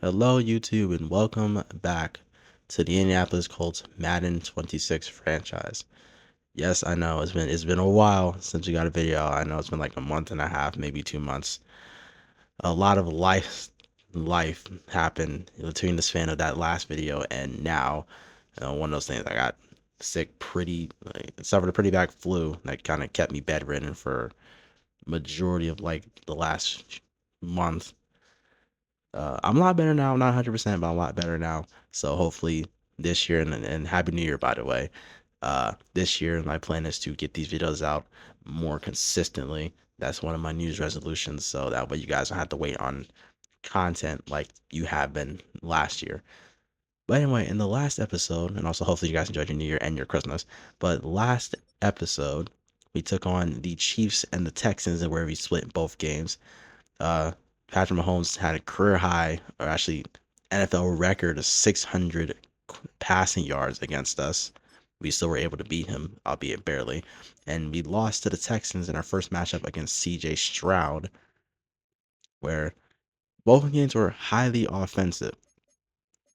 Hello, YouTube, and welcome back to the Indianapolis Colts Madden 26 franchise. Yes, I know it's been a while since we got a video. I know it's been like a month and a half, maybe 2 months. A lot of life happened between the span of that last video and now. One of those things, I got sick, suffered a pretty bad flu that kind of kept me bedridden for majority of like the last month. I'm a lot better now. I'm not 100%, but I'm a lot better now. So hopefully this year, and Happy New Year, by the way. This year, my plan is to get these videos out more consistently. That's one of my New Year's resolutions. So that way you guys don't have to wait on content like you have been last year. But anyway, in the last episode, and also hopefully you guys enjoyed your New Year and your Christmas. But last episode, we took on the Chiefs and the Texans, and where we split both games. uh, Patrick Mahomes had a career high, or actually NFL record of 600 passing yards against us. We still were able to beat him, albeit barely. And we lost to the Texans in our first matchup against CJ Stroud, where both games were highly offensive.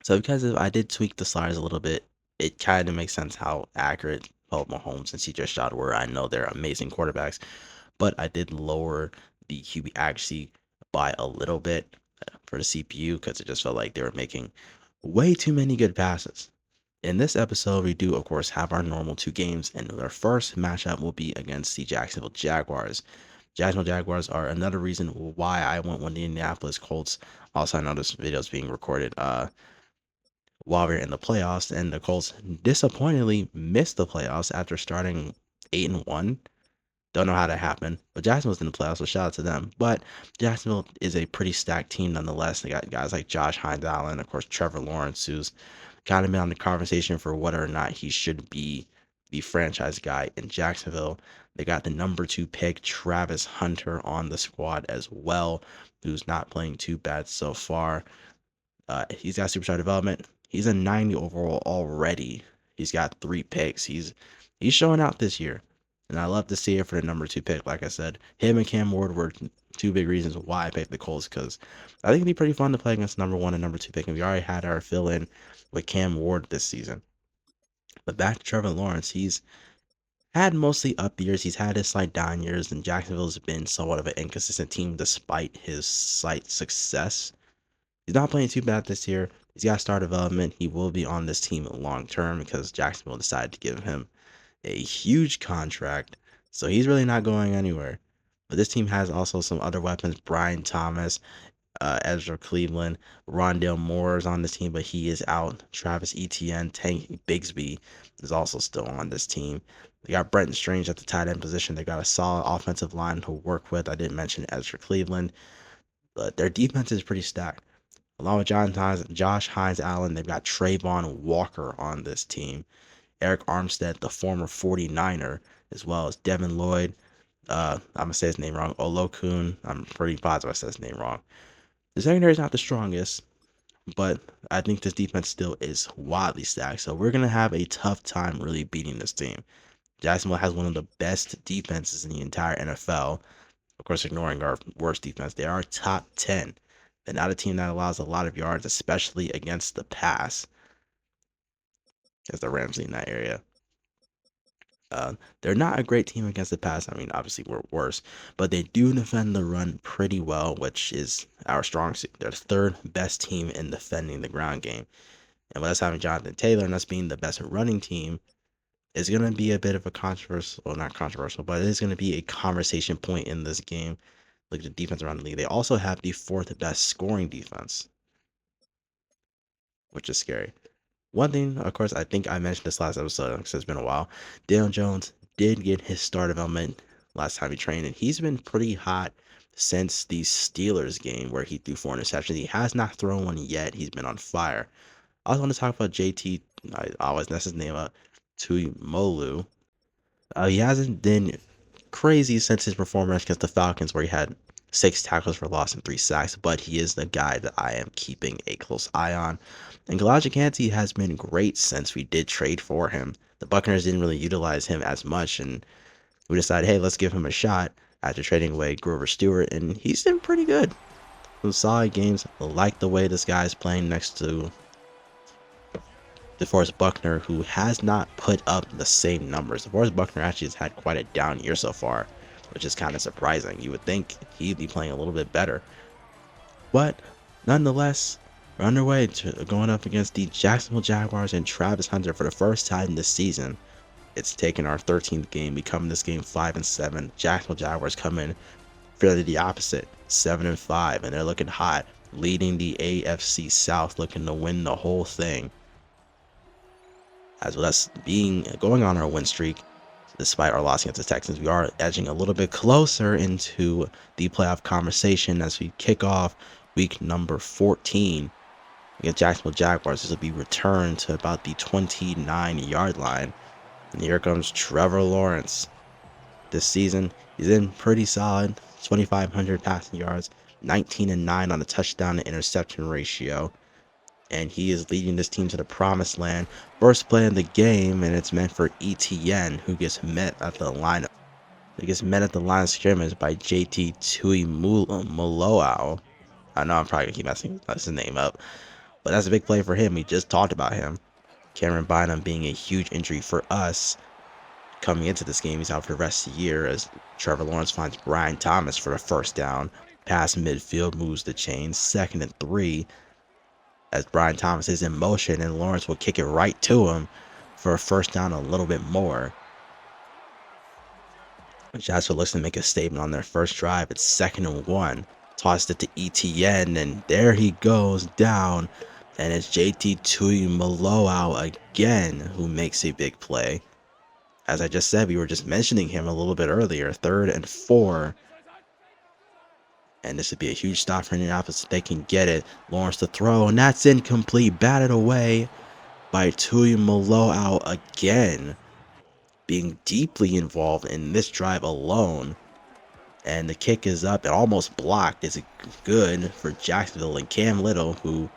So because I did tweak the sliders a little bit, it kind of makes sense how accurate both Mahomes and CJ Stroud were. I know they're amazing quarterbacks, but I did lower the QB accuracy by a little bit for the CPU because it just felt like they were making way too many good passes. In this episode, we do, of course, have our normal two games, and our first matchup will be against the Jacksonville Jaguars. Jacksonville Jaguars are another reason why I want one of the Indianapolis Colts. Also, I know this video is being recorded while we're in the playoffs, and the Colts disappointingly missed the playoffs after starting 8-1. Don't know how that happened, but Jacksonville's in the playoffs, so shout out to them. But Jacksonville is a pretty stacked team nonetheless. They got guys like Josh Hines Allen, of course, Trevor Lawrence, who's kind of been on the conversation for whether or not he should be the franchise guy in Jacksonville. They got the number 2 pick, Travis Hunter, on the squad as well, who's not playing too bad so far. He's got superstar development. He's a 90 overall already. He's got 3 picks. He's showing out this year. And I love to see it for the number 2 pick. Like I said, him and Cam Ward were two big reasons why I picked the Colts, because I think it'd be pretty fun to play against number 1 and number 2 pick. And we already had our fill in with Cam Ward this season. But back to Trevor Lawrence, he's had mostly up years. He's had his slight down years, and Jacksonville's been somewhat of an inconsistent team despite his slight success. He's not playing too bad this year. He's got star development. He will be on this team long term because Jacksonville decided to give him a huge contract. So he's really not going anywhere. But this team has also some other weapons. Brian Thomas, Ezra Cleveland, Rondale Moore is on this team, but he is out. Travis Etienne, Tank Bigsby is also still on this team. They got Brenton Strange at the tight end position. They got a solid offensive line to work with. I didn't mention Ezra Cleveland, but their defense is pretty stacked. Along with Josh Hines Allen, they've got Trayvon Walker on this team. Eric Armstead, the former 49er, as well as Devin Lloyd. I'm going to say his name wrong. Olokun. I'm pretty positive I said his name wrong. The secondary is not the strongest, but I think this defense still is wildly stacked. So we're going to have a tough time really beating this team. Jacksonville has one of the best defenses in the entire NFL. Of course, ignoring our worst defense. They are top 10. They're not a team that allows a lot of yards, especially against the pass, because the Rams in that area. They're not a great team against the pass. I mean, obviously we're worse, but they do defend the run pretty well, which is our strong suit. They're the third best team in defending the ground game. And with us having Jonathan Taylor and us being the best running team, is going to be a bit of a controversial, well, not controversial, but it is going to be a conversation point in this game. Look at the defense around the league. They also have the fourth best scoring defense, which is scary. One thing, of course, I think I mentioned this last episode because it's been a while. Daniel Jones did get his star development last time he trained, and he's been pretty hot since the Steelers game where he threw 4 interceptions. He has not thrown one yet. He's been on fire. I also want to talk about JT. I always mess his name up. Tuimolu. He hasn't been crazy since his performance against the Falcons, where he had 6 tackles for loss and 3 sacks, but he is the guy that I am keeping a close eye on. And Elijah Canty has been great since we did trade for him. The Buccaneers didn't really utilize him as much, and we decided, hey, let's give him a shot after trading away Grover Stewart, and he's been pretty good. some solid games. I like the way this guy is playing next to DeForest Buckner, who has not put up the same numbers. DeForest Buckner actually has had quite a down year so far, which is kind of surprising. You would think he'd be playing a little bit better. But nonetheless, we're underway to going up against the Jacksonville Jaguars and Travis Hunter for the first time this season. It's taken our 13th game. We come in this game 5-7. Jacksonville Jaguars come in fairly the opposite, 7-5, and they're looking hot, leading the AFC South, looking to win the whole thing. As with us going on our win streak, despite our loss against the Texans, we are edging a little bit closer into the playoff conversation as we kick off week number 14 against Jacksonville Jaguars. This will be returned to about the 29-yard line. And here comes Trevor Lawrence. This season, he's in pretty solid, 2,500 passing yards, 19-9 on the touchdown to interception ratio. And he is leading this team to the promised land. First play of the game, and it's meant for ETN, who gets met at the line. He gets met at the line of scrimmage by JT Tuimoloau. I know I'm probably gonna keep messing his name up, but that's a big play for him. We just talked about him. Cameron Bynum being a huge injury for us. Coming into this game, he's out for the rest of the year as Trevor Lawrence finds Brian Thomas for the first down. Pass midfield, moves the chains, 2nd and 3. As Brian Thomas is in motion, and Lawrence will kick it right to him for a first down, a little bit more. Jacksonville looks to make a statement on their first drive. It's 2nd and 1. Tossed it to ETN, and there he goes down. And it's JT Tuimoloau again who makes a big play. As I just said, we were just mentioning him a little bit earlier. 3rd and 4. And this would be a huge stop for Indianapolis if they can get it. Lawrence to throw, and that's incomplete. Batted away by Tuimoloau again. Being deeply involved in this drive alone. And the kick is up and almost blocked. It's good for Jacksonville. And Cam Little, who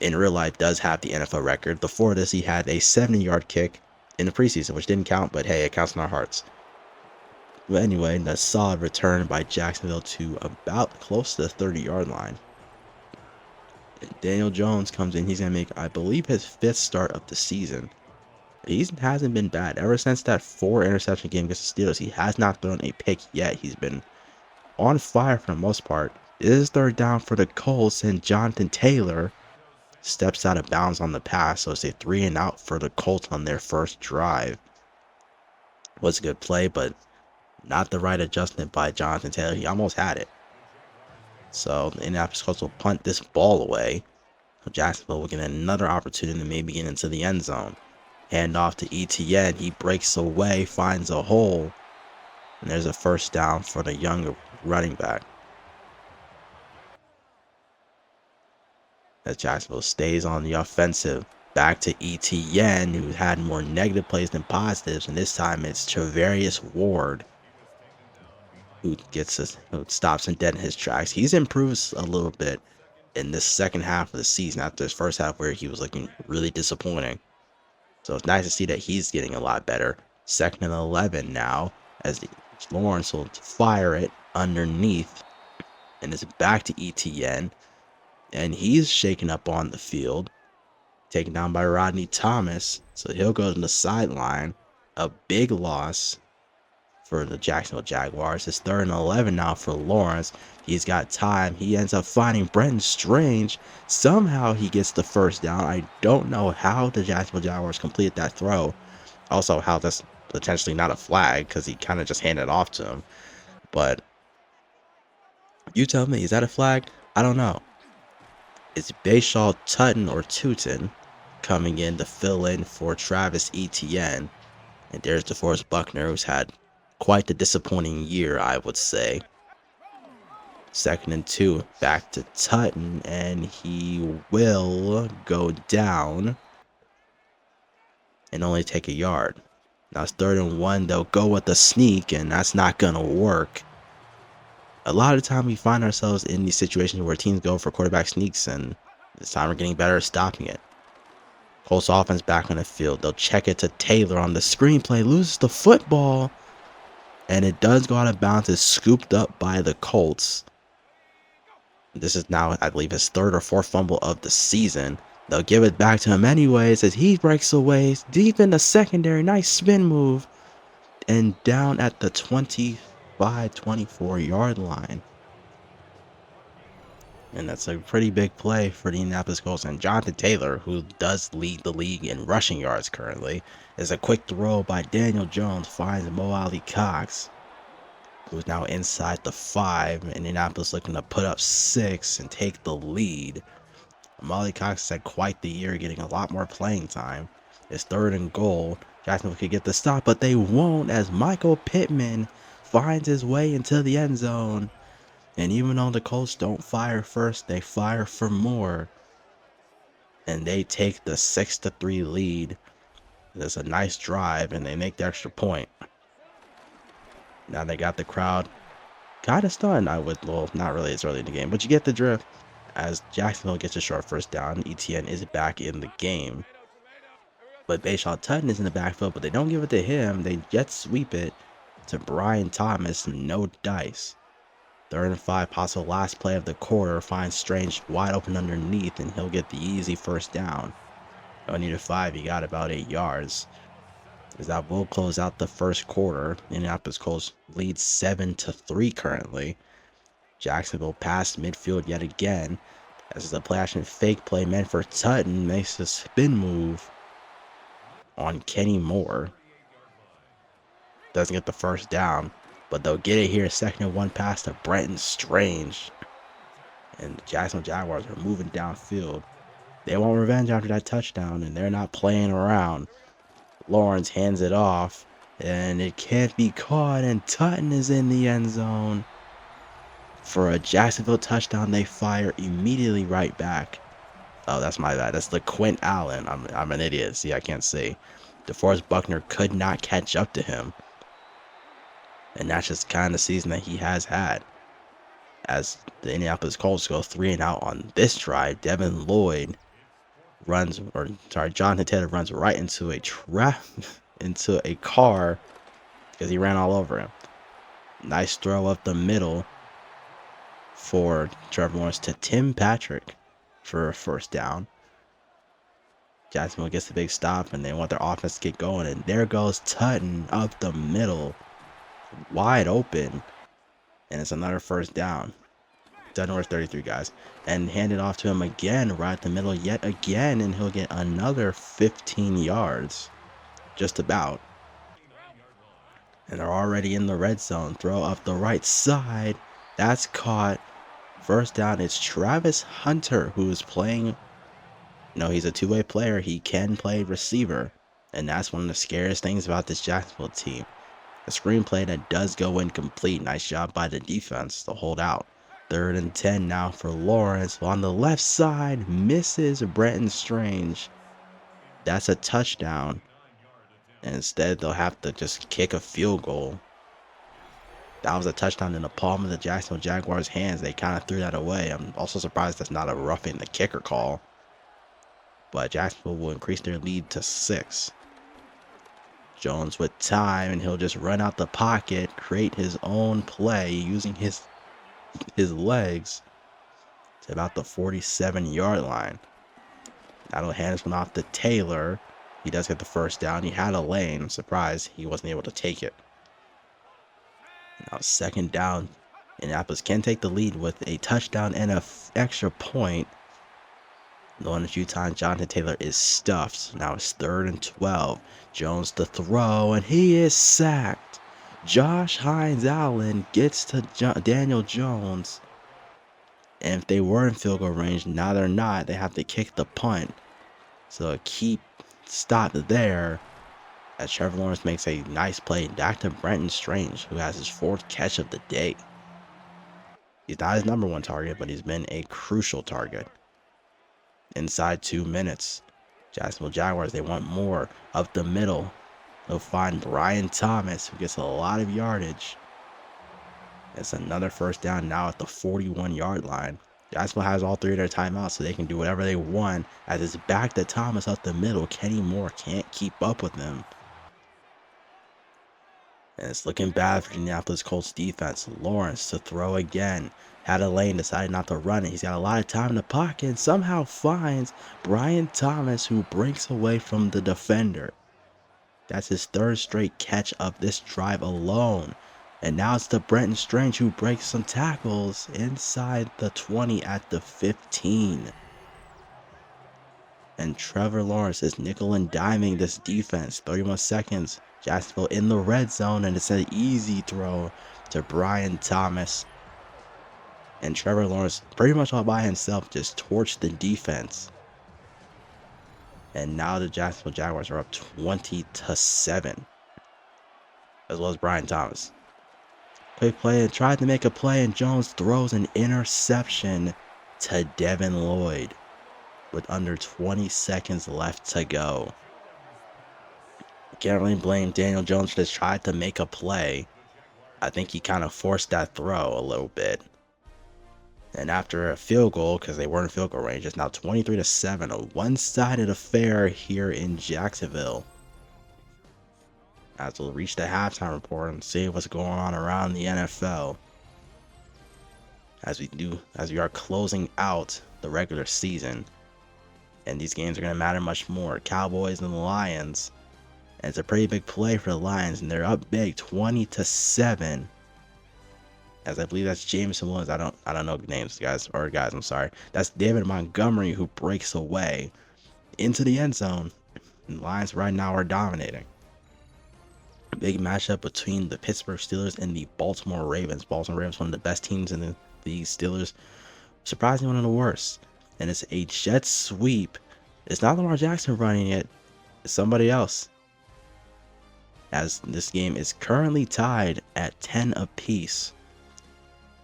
in real life does have the NFL record. Before this, he had a 70-yard kick in the preseason, which didn't count, but hey, it counts in our hearts. But anyway, a solid return by Jacksonville to about close to the 30-yard line. Daniel Jones comes in. He's going to make, I believe, his 5th start of the season. He hasn't been bad. Ever since that 4-interception game against the Steelers, he has not thrown a pick yet. He's been on fire for the most part. It is 3rd down for the Colts, and Jonathan Taylor steps out of bounds on the pass. So it's a 3-and-out for the Colts on their first drive. Was a good play, but not the right adjustment by Jonathan Taylor. He almost had it. So the Indianapolis Colts will punt this ball away. Jacksonville will get another opportunity to maybe get into the end zone. Hand off to ETN. He breaks away, finds a hole. And there's a first down for the young running back. As Jacksonville stays on the offensive. Back to ETN, who had more negative plays than positives. And this time it's Travarius Ward who stops him dead in his tracks. He's improved a little bit in this second half of the season after his first half where he was looking really disappointing. So it's nice to see that he's getting a lot better. 2nd and 11 now as Lawrence will fire it underneath. And it's back to ETN. And he's shaken up on the field. Taken down by Rodney Thomas. So he'll go to the sideline. A big loss for the Jacksonville Jaguars. It's 3rd and 11 now for Lawrence. He's got time. He ends up finding Brenton Strange. Somehow he gets the first down. I don't know how the Jacksonville Jaguars completed that throw. Also, how that's potentially not a flag because he kind of just handed it off to him. But you tell me, is that a flag? I don't know. It's Bashaw Tutton or Tootin coming in to fill in for Travis Etienne. And there's DeForest Buckner, who's had quite the disappointing year, I would say. 2nd and 2, back to Tutton, and he will go down and only take a yard. Now it's 3rd and 1, they'll go with the sneak, and that's not going to work. A lot of the time we find ourselves in these situations where teams go for quarterback sneaks, and this time we're getting better at stopping it. Colts offense back on the field. They'll check it to Taylor on the screenplay, loses the football, and it does go out of bounds. It's scooped up by the Colts. This is now, I believe, his third or fourth fumble of the season. They'll give it back to him anyways as he breaks away deep in the secondary. Nice spin move. And down at the 25-24 yard line. And that's a pretty big play for the Indianapolis Colts. And Jonathan Taylor, who does lead the league in rushing yards currently, is a quick throw by Daniel Jones, finds Mo Alley Cox, who's now inside the 5. Indianapolis looking to put up 6 and take the lead. Molly Cox had quite the year, getting a lot more playing time. It's 3rd and goal. Jacksonville could get the stop, but they won't as Michael Pittman finds his way into the end zone. And even though the Colts don't fire first, they fire for more. And they take the 6-3 lead. There's a nice drive, and they make the extra point. Now they got the crowd kind of stunned. Well, not really, it's early in the game, but you get the drift. As Jacksonville gets a short first down, ETN is back in the game. But Bayshaw Tutton is in the backfield, but they don't give it to him. They jet sweep it to Brian Thomas, no dice. 3rd and 5, possible last play of the quarter, finds Strange wide open underneath, and he'll get the easy first down. No need a 5, he got about 8 yards. As that will close out the first quarter. Indianapolis Colts lead 7-3 currently. Jacksonville passed midfield yet again, as the play action fake play meant for Tutton makes a spin move on Kenny Moore. Doesn't get the first down, but they'll get it here. 2nd and 1 pass to Brenton Strange. And the Jacksonville Jaguars are moving downfield. They want revenge after that touchdown, and they're not playing around. Lawrence hands it off, and it can't be caught, and Tutton is in the end zone. For a Jacksonville touchdown, they fire immediately right back. Oh, that's my bad. That's LeQuint Allen. I'm an idiot. See, I can't see. DeForest Buckner could not catch up to him. And that's just kind of season that he has had. As the Indianapolis Colts go 3 and out on this drive, Jonathan Taylor runs right into into a car because he ran all over him. Nice throw up the middle for Trevor Lawrence to Tim Patrick for a first down. Jacksonville gets the big stop, and they want their offense to get going. And there goes Tutton up the middle, wide open. And it's another first down. Tutton was 33, guys. And hand it off to him again, right at the middle yet again. And he'll get another 15 yards. Just about. And they're already in the red zone. Throw up the right side. That's caught. First down, it's Travis Hunter, who's playing. No, he's a two-way player. He can play receiver. And that's one of the scariest things about this Jacksonville team. A screenplay that does go incomplete. Nice job by the defense to hold out. 3rd and 10 now for Lawrence. On the left side, misses Brenton Strange. That's a touchdown. And instead, they'll have to just kick a field goal. That was a touchdown in the palm of the Jacksonville Jaguars' hands. They kind of threw that away. I'm also surprised that's not a roughing the kicker call. But Jacksonville will increase their lead to 6. Jones with time, and he'll just run out the pocket, create his own play using his legs to about the 47-yard line. That'll hand this one off to Taylor. He does get the first down. He had a lane. I'm surprised he wasn't able to take it. Now 2nd down. Indianapolis can take the lead with a touchdown and an extra point. The one a few times, Jonathan Taylor is stuffed. Now it's 3rd and 12. Jones to throw, and he is sacked. Josh Hines Allen gets to Daniel Jones. And if they were in field goal range, now they're not. They have to kick the punt. So a key stop there. As Trevor Lawrence makes a nice play back to Brenton Strange, who has his 4th catch of the day. He's not his number 1 target, but he's been a crucial target. Inside 2 minutes. Jacksonville Jaguars, they want more. Up the middle, they'll find Brian Thomas, who gets a lot of yardage. It's another first down now at the 41-yard line. Jacksonville has all 3 of their timeouts, so they can do whatever they want. As it's back to Thomas up the middle, Kenny Moore can't keep up with him. And it's looking bad for the Indianapolis Colts defense. Lawrence to throw again. Had a lane, decided not to run it. He's got a lot of time in the pocket and somehow finds Brian Thomas, who breaks away from the defender. That's his third straight catch of this drive alone. And now it's the Brenton Strange who breaks some tackles inside the 20 at the 15. And Trevor Lawrence is nickel and diming this defense. 31 seconds. Jacksonville in the red zone, and it's an easy throw to Brian Thomas. And Trevor Lawrence, pretty much all by himself, just torched the defense. And now the Jacksonville Jaguars are up 20-7. As well as Brian Thomas. Quick play, and tried to make a play, and Jones throws an interception to Devin Lloyd with under 20 seconds left to go. Can't really blame Daniel Jones, just tried to make a play. I think he kind of forced that throw a little bit. And after a field goal, because they were in field goal range, it's now 23-7, a one-sided affair here in Jacksonville. As we'll reach the halftime report and see what's going on around the NFL. As we are closing out the regular season. And these games are going to matter much more. Cowboys and the Lions. And it's a pretty big play for the Lions, and they're up big, 20-7. As I believe that's Jameson Williams. I don't know names, guys. I'm sorry. That's David Montgomery who breaks away into the end zone. And the Lions right now are dominating. Big matchup between the Pittsburgh Steelers and the Baltimore Ravens. Baltimore Ravens, one of the best teams in the Steelers. Surprisingly, one of the worst. And it's a jet sweep. It's not Lamar Jackson running it. It's somebody else. As this game is currently tied at 10 apiece.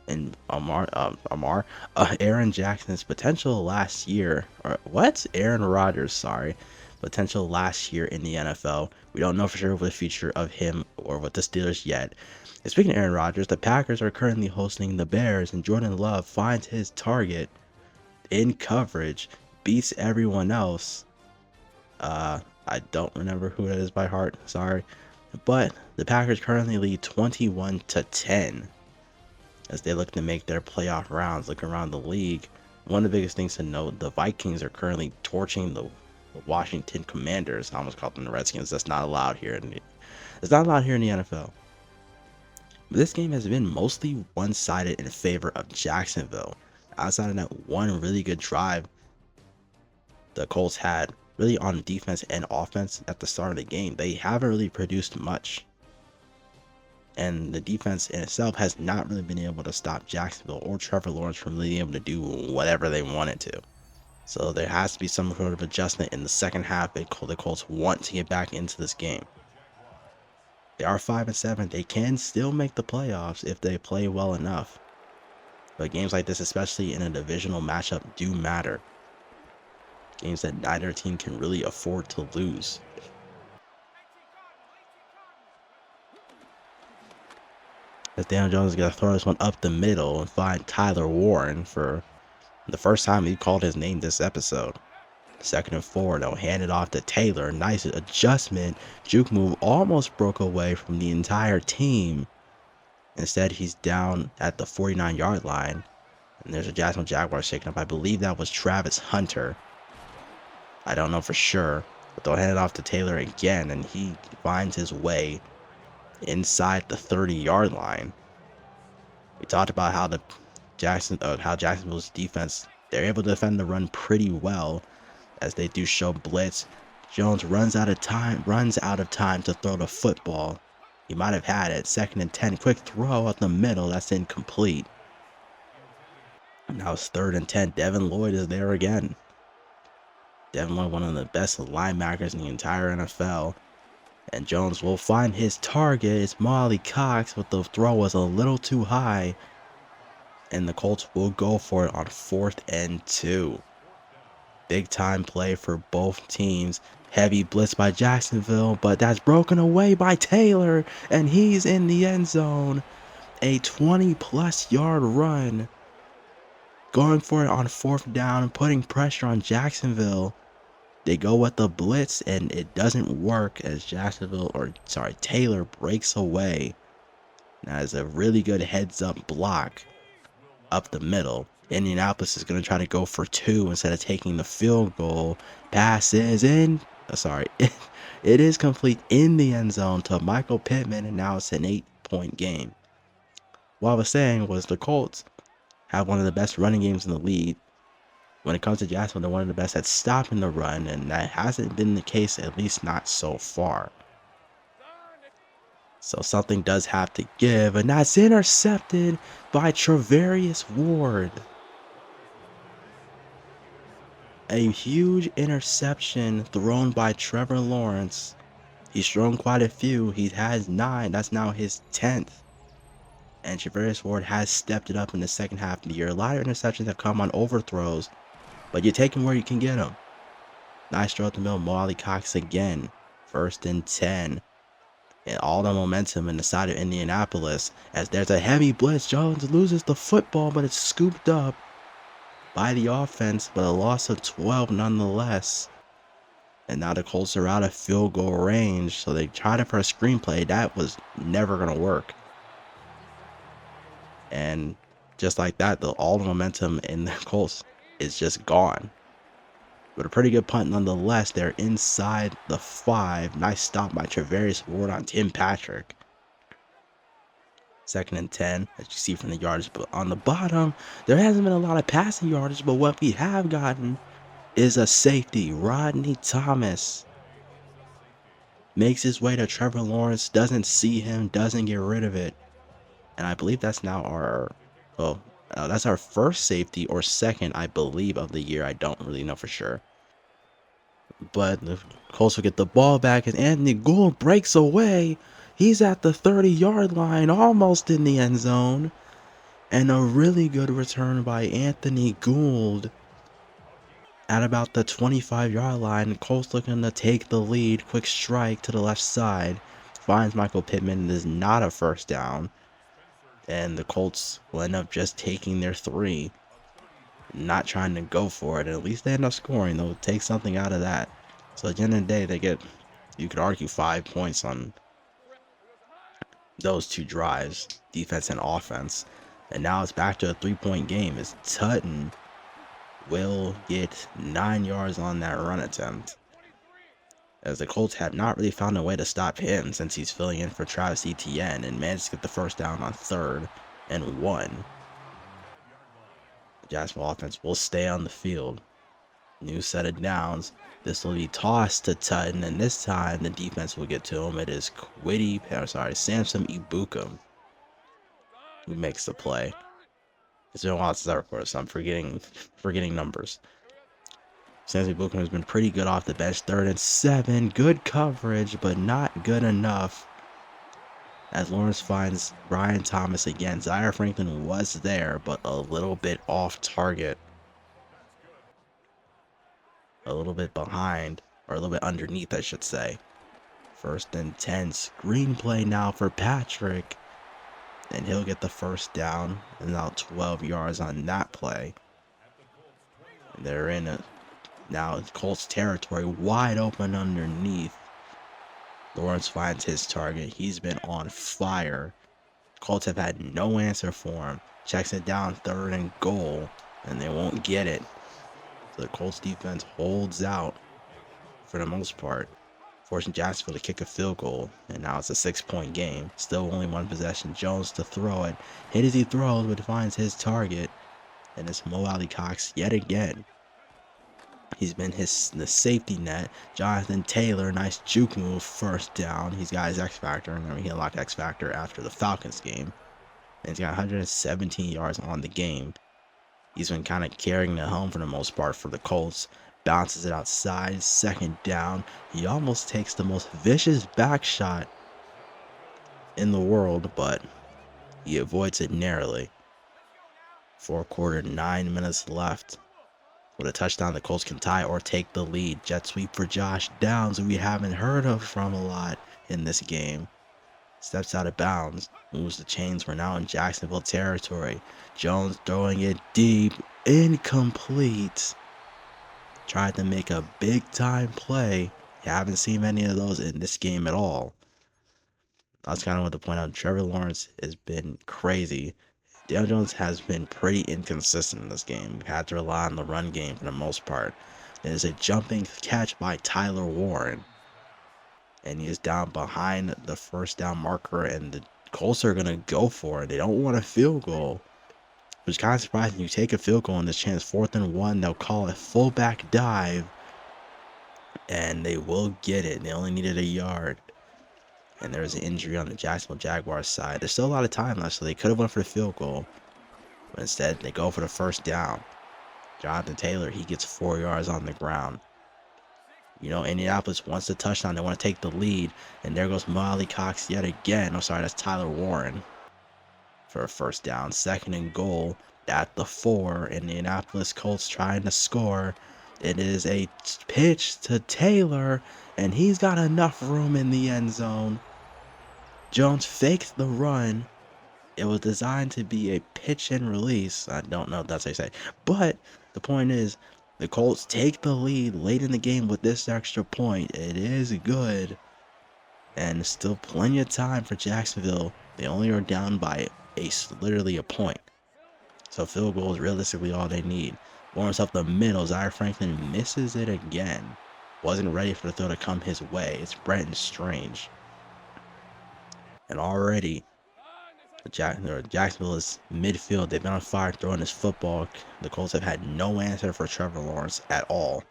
And Aaron Jackson's potential last year, Aaron Rodgers, potential last year in the NFL. We don't know for sure the future of him or with the Steelers yet. And speaking of Aaron Rodgers, the Packers are currently hosting the Bears, and Jordan Love finds his target in coverage, beats everyone else. I don't remember who it is by heart, sorry. But the Packers currently lead 21-10 as they look to make their playoff rounds. Look around the league. One of the biggest things to note, the Vikings are currently torching the Washington Commanders. I almost called them the Redskins. That's not allowed here in the NFL. But this game has been mostly one-sided in favor of Jacksonville. Outside of that one really good drive the Colts had really on defense and offense at the start of the game, they haven't really produced much. And the defense in itself has not really been able to stop Jacksonville or Trevor Lawrence from really able to do whatever they wanted to. So there has to be some sort of adjustment in the second half if the Colts want to get back into this game. They are 5-7. They can still make the playoffs if they play well enough. But games like this, especially in a divisional matchup, do matter. Games that neither team can really afford to lose. As Daniel Jones is going to throw this one up the middle and find Tyler Warren for the first time he called his name this episode. 2nd and 4, they'll hand it off to Taylor. Nice adjustment. Juke move almost broke away from the entire team. Instead, he's down at the 49-yard line. And there's a Jacksonville Jaguars shaking up. I believe that was Travis Hunter. I don't know for sure. But they'll hand it off to Taylor again, and he finds his way inside the 30-yard line. We talked about how Jacksonville's defense, they're able to defend the run pretty well as they do show blitz. Jones runs out of time to throw the football. He might have had it. 2nd and 10. Quick throw up the middle. That's incomplete. Now it's 3rd and 10. Devin Lloyd is there again. Devin Lloyd, one of the best linebackers in the entire NFL. And Jones will find his target. It's Molly Cox, but the throw was a little too high. And the Colts will go for it on 4th and 2. Big time play for both teams. Heavy blitz by Jacksonville, but that's broken away by Taylor, and he's in the end zone. A 20-plus yard run. Going for it on 4th down, putting pressure on Jacksonville. They go with the blitz, and it doesn't work as Taylor breaks away. That is a really good heads-up block up the middle. Indianapolis is going to try to go for two instead of taking the field goal. Passes in. Sorry. It is complete in the end zone to Michael Pittman, and now it's an 8-point game. What I was saying was the Colts have one of the best running games in the league. When it comes to Jacksonville, they're one of the best at stopping the run, and that hasn't been the case, at least not so far. So something does have to give, and that's intercepted by Travarius Ward. A huge interception thrown by Trevor Lawrence. He's thrown quite a few. He has 9. That's now his 10th. And Travarius Ward has stepped it up in the second half of the year. A lot of interceptions have come on overthrows, but you take him where you can get him. Nice throw at the middle. Mo Cox again. 1st and 10. And all the momentum in the side of Indianapolis as there's a heavy blitz. Jones loses the football, but it's scooped up by the offense, but a loss of 12 nonetheless. And now the Colts are out of field goal range, so they tried it for a screenplay. That was never going to work. And just like that, all the momentum in the Colts is just gone. But a pretty good punt nonetheless. They're inside the 5. Nice stop by Travarius Ward on Tim Patrick. 2nd and 10, as you see from the yardage. But on the bottom, there hasn't been a lot of passing yardage, but what we have gotten is a safety. Rodney Thomas makes his way to Trevor Lawrence, doesn't see him, doesn't get rid of it. And I believe that's now that's our first safety or second, I believe, of the year. I don't really know for sure. But the Colts will get the ball back, and Anthony Gould breaks away. He's at the 30-yard line, almost in the end zone. And a really good return by Anthony Gould at about the 25-yard line. Colts looking to take the lead. Quick strike to the left side. Finds Michael Pittman. It is not a first down. And the Colts will end up just taking their 3. Not trying to go for it. And at least they end up scoring. They'll take something out of that. So at the end of the day, they get, you could argue, 5 points on those 2 drives, defense and offense. And now it's back to a 3-point game as Tutton will get 9 yards on that run attempt, as the Colts have not really found a way to stop him since he's filling in for Travis Etienne and managed to get the first down on 3rd and 1. The Jacksonville offense will stay on the field. New set of downs. This will be tossed to Tutton, and this time the defense will get to him. It is Samson Ibukum who makes the play. It's been a while since I recorded, so I'm forgetting numbers. Samson Ibukum has been pretty good off the bench. 3rd and 7. Good coverage, but not good enough, as Lawrence finds Brian Thomas again. Zaire Franklin was there, but a little bit off target. A little bit behind, or a little bit underneath, I should say. 1st and 10. Screenplay now for Patrick. And he'll get the first down. And now 12 yards on that play. And they're in now Colts territory, wide open underneath. Lawrence finds his target. He's been on fire. Colts have had no answer for him. Checks it down, 3rd and goal. And they won't get it. So the Colts defense holds out for the most part, forcing Jacksonville to kick a field goal. And now it's a 6-point game. Still only 1 possession. Jones to throw it. Hit as he throws, but finds his target. And it's Mo Cox yet again. He's been the safety net. Jonathan Taylor, nice juke move, 1st down. He's got his X Factor. And he unlocked X Factor after the Falcons game. And he's got 117 yards on the game. He's been kind of carrying it home for the most part for the Colts. Bounces it outside. 2nd down. He almost takes the most vicious back shot in the world, but he avoids it narrowly. 4th quarter, 9 minutes left. With a touchdown, the Colts can tie or take the lead. Jet sweep for Josh Downs, who we haven't heard of from a lot in this game. Steps out of bounds, moves the chains. We're now in Jacksonville territory. Jones throwing it deep, incomplete. Tried to make a big-time play. You haven't seen many of those in this game at all. I was kind of want to point out Trevor Lawrence has been crazy. Daniel Jones has been pretty inconsistent in this game. We've had to rely on the run game for the most part. There's a jumping catch by Tyler Warren, and he is down behind the first down marker, and the Colts are going to go for it. They don't want a field goal, which is kind of surprising. You take a field goal in this chance, 4th and 1, they'll call it fullback dive, and they will get it. They only needed a yard. And there's an injury on the Jacksonville Jaguars side. There's still a lot of time left, so they could have went for the field goal. But instead, they go for the first down. Jonathan Taylor, he gets 4 yards on the ground. You know, Indianapolis wants the touchdown. They want to take the lead. And there goes Molly Cox yet again. Oh, sorry, that's Tyler Warren for a first down. 2nd and goal at the 4. Indianapolis Colts trying to score. It is a pitch to Taylor, and he's got enough room in the end zone. Jones fakes the run. It was designed to be a pitch and release. I don't know if that's how you say it. But the point is, the Colts take the lead late in the game with this extra point. It is good. And still plenty of time for Jacksonville. They only are down by literally a point. So field goal is realistically all they need. Warms up the middle. Zaire Franklin misses it again. Wasn't ready for the throw to come his way. It's Brenton Strange. And already, Jacksonville is midfield. They've been on fire throwing this football. The Colts have had no answer for Trevor Lawrence at all.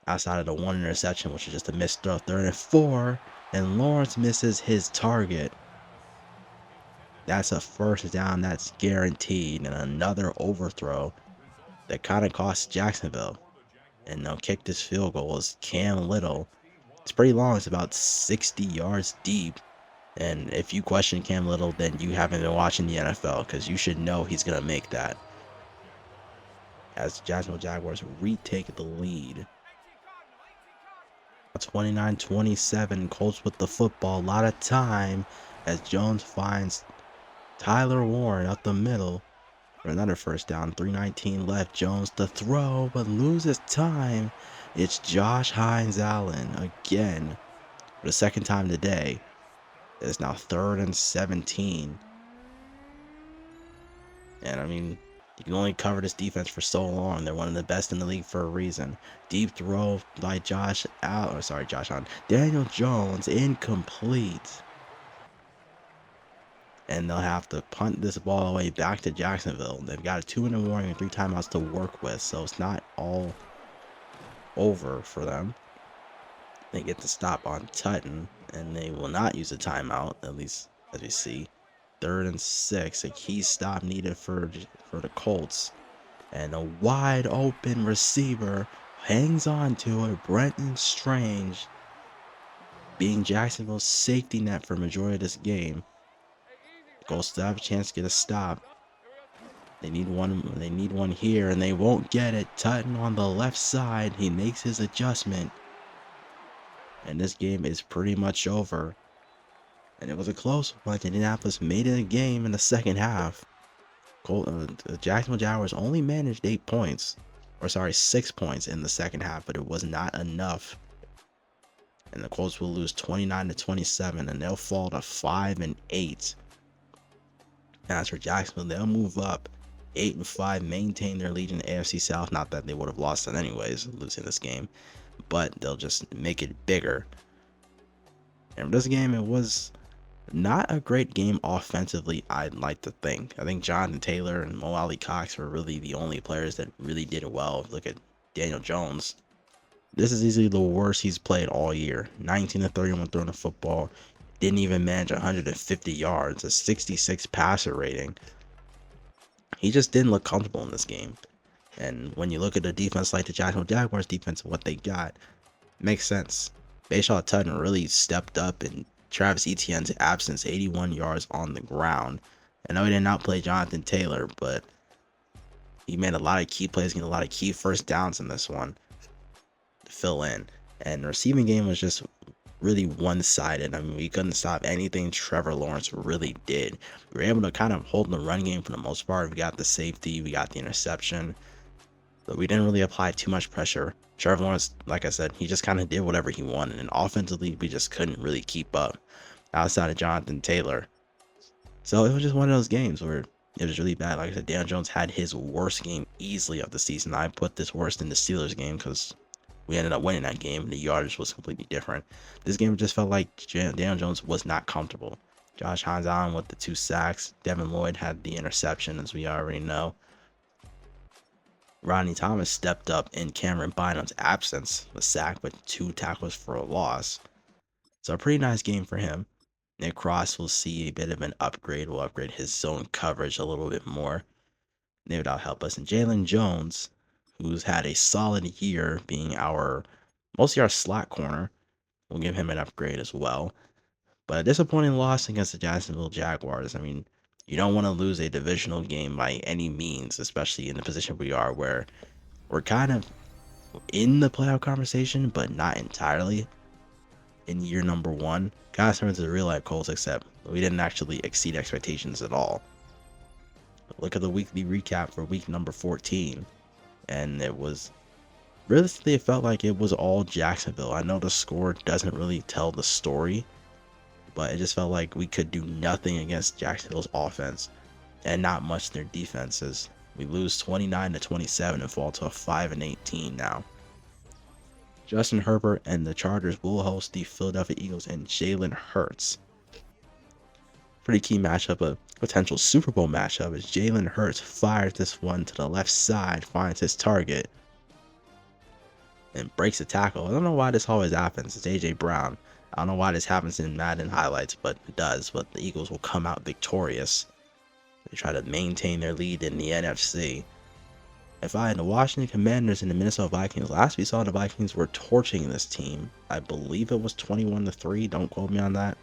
Outside of the 1 interception, which is just a missed throw. 3rd and 4, and Lawrence misses his target. That's a first down. That's guaranteed. And another overthrow that kind of costs Jacksonville. And they'll kick this field goal is Cam Little. It's pretty long. It's about 60 yards deep. And if you question Cam Little, then you haven't been watching the NFL, because you should know he's going to make that. As Jacksonville Jaguars retake the lead. 29-27, Colts with the football. A lot of time as Jones finds Tyler Warren up the middle for another first down. 3:19 left. Jones to throw, but loses time. It's Josh Hines Allen again for the 2nd time today. It's now 3rd and 17. And I mean, you can only cover this defense for so long. They're one of the best in the league for a reason. Deep throw by Daniel Jones, incomplete. And they'll have to punt this ball away back to Jacksonville. They've got a 2-minute warning and 3 timeouts to work with, so it's not all over for them. They get the stop on Tutton, and they will not use a timeout, at least as we see. 3rd and 6, a key stop needed for the Colts. And a wide open receiver hangs on to it. Brenton Strange, being Jacksonville's safety net for a majority of this game. Colts still have a chance to get a stop. They need one here, and they won't get it. Tutton on the left side. He makes his adjustment. And this game is pretty much over. And it was a close one. Indianapolis made it a game in the second half. The Jacksonville Jaguars only managed 6 points in the second half, but it was not enough. And the Colts will lose 29-27, and they'll fall to 5-8. As for Jacksonville, they'll move up 8-5, maintain their lead in the AFC South. Not that they would have lost it anyways, losing this game, but they'll just make it bigger. And for this game, it was not a great game offensively, I'd like to think. I think Jonathan Taylor and Mo Ali Cox were really the only players that really did well. Look at Daniel Jones. This is easily the worst he's played all year. 19-31 throwing the football. Didn't even manage 150 yards, a 66 passer rating. He just didn't look comfortable in this game. And when you look at the defense like the Jacksonville Jaguars defense and what they got, it makes sense. Bashaw Tutton really stepped up in Travis Etienne's absence, 81 yards on the ground. I know he didn't outplay Jonathan Taylor, but he made a lot of key plays, getting a lot of key first downs in this one to fill in. And the receiving game was just really one-sided. I mean, we couldn't stop anything Trevor Lawrence really did. We were able to kind of hold the run game for the most part. We got the safety, we got the interception, but we didn't really apply too much pressure. Trevor Lawrence, like I said, he just kind of did whatever he wanted, and offensively, we just couldn't really keep up outside of Jonathan Taylor. So it was just one of those games where it was really bad. Like I said, Daniel Jones had his worst game easily of the season. I put this worst in the Steelers game because we ended up winning that game. The yardage was completely different. This game just felt like Daniel Jones was not comfortable. Josh Hines Allen with the 2 sacks. Devin Lloyd had the interception, as we already know. Rodney Thomas stepped up in Cameron Bynum's absence, was sacked with 2 tackles for a loss. So a pretty nice game for him. Nick Cross will see a bit of an upgrade. Will upgrade his zone coverage a little bit more. Maybe that'll help us. And Jalen Jones, who's had a solid year being mostly our slot corner, we'll give him an upgrade as well. But a disappointing loss against the Jacksonville Jaguars. I mean, you don't want to lose a divisional game by any means, especially in the position we are where we're kind of in the playoff conversation, but not entirely. In year number 1, guys turned into the real life Colts, except we didn't actually exceed expectations at all. Look at the weekly recap for week number 14, and it was realistically, it felt like it was all Jacksonville. I know the score doesn't really tell the story, but it just felt like we could do nothing against Jacksonville's offense and not much their defenses. We lose 29-27 and fall to a 5-18 now. Justin Herbert and the Chargers will host the Philadelphia Eagles and Jalen Hurts. Pretty key matchup, a potential Super Bowl matchup, as Jalen Hurts fires this one to the left side, finds his target, and breaks a tackle. I don't know why this always happens. It's AJ Brown. I don't know why this happens in Madden highlights, but it does. But the Eagles will come out victorious. They try to maintain their lead in the NFC. If I had the Washington Commanders and the Minnesota Vikings, last we saw the Vikings were torching this team. I believe it was 21-3. Don't quote me on that.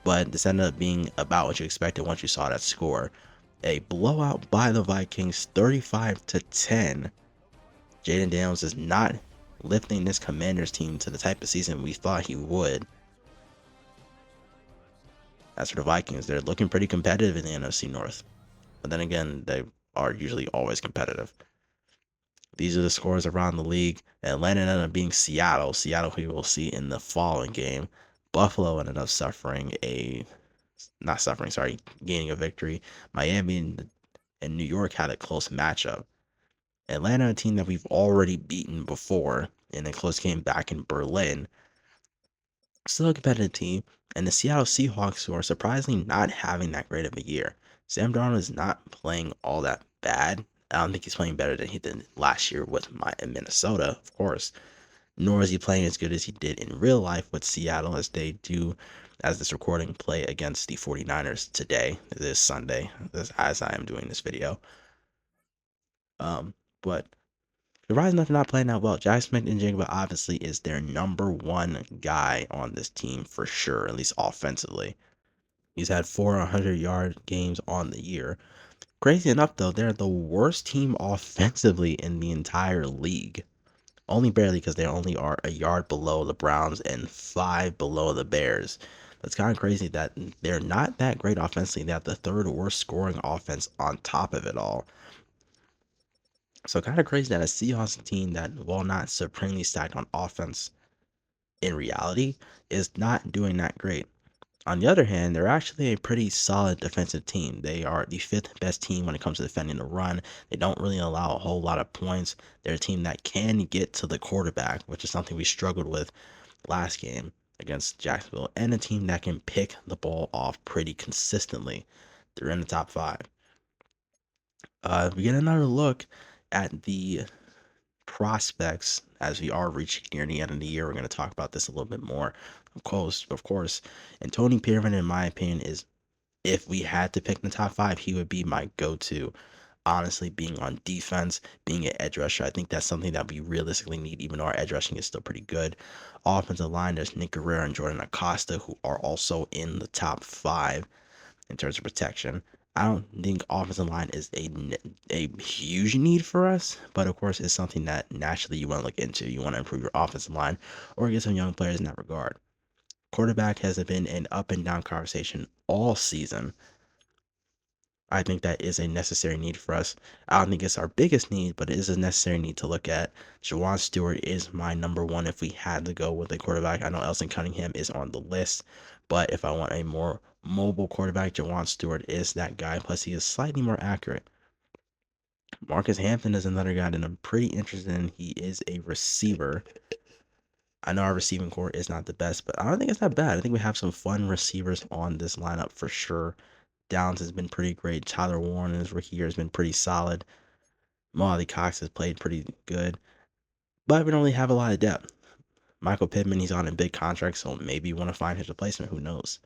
But this ended up being about what you expected once you saw that score. A blowout by the Vikings, 35-10. Jaden Daniels is not lifting this Commanders team to the type of season we thought he would. As for the Vikings, they're looking pretty competitive in the NFC North. But then again, they are usually always competitive. These are the scores around the league. Atlanta ended up being Seattle. Seattle, we will see in the following game. Buffalo ended up gaining a victory. Miami and New York had a close matchup. Atlanta, a team that we've already beaten before in a close game back in Berlin, still a competitive team. And the Seattle Seahawks, who are surprisingly not having that great of a year. Sam Darnold is not playing all that bad. I don't think he's playing better than he did last year with Minnesota, of course. Nor is he playing as good as he did in real life with Seattle, as they do, as this recording, play against the 49ers today. This Sunday, as I am doing this video. But surprising enough, not playing that well. Jackson Smith-Njigba obviously is their number 1 guy on this team for sure, at least offensively. He's had 400-yard games on the year. Crazy enough, though, they're the worst team offensively in the entire league. Only barely, because they only are a yard below the Browns and 5 below the Bears. That's kind of crazy that they're not that great offensively. They have the 3rd worst scoring offense on top of it all. So kind of crazy that a Seahawks team that, while not supremely stacked on offense, in reality, is not doing that great. On the other hand, they're actually a pretty solid defensive team. They are the 5th best team when it comes to defending the run. They don't really allow a whole lot of points. They're a team that can get to the quarterback, which is something we struggled with last game against Jacksonville, and a team that can pick the ball off pretty consistently. They're in the top 5. We get another look at the prospects as we are reaching near the end of the year. We're going to talk about this a little bit more, of course. And Tony Peterman, in my opinion, is, if we had to pick in the top 5, he would be my go-to. Honestly, being on defense, being an edge rusher, I think that's something that we realistically need, even though our edge rushing is still pretty good. Offensive line, there's Nick Guerrero and Jordan Acosta, who are also in the top 5 in terms of protection. I don't think offensive line is a huge need for us, but of course it's something that naturally you want to look into. You want to improve your offensive line or get some young players in that regard. Quarterback has been an up and down conversation all season. I think that is a necessary need for us. I don't think it's our biggest need, but it is a necessary need to look at. Juwan Stewart is my number 1 if we had to go with a quarterback. I know Elson Cunningham is on the list, but if I want a more mobile quarterback. Jawan Stewart is that guy. Plus, he is slightly more accurate. Marcus Hampton is another guy that I'm pretty interested in. He is a receiver. I know our receiving core is not the best, but I don't think it's that bad. I think we have some fun receivers on this lineup for sure. Downs has been pretty great. Tyler Warren in his rookie year has been pretty solid. Molly Cox has played pretty good, but we don't really have a lot of depth. Michael Pittman, he's on a big contract, so maybe you want to find his replacement. Who knows?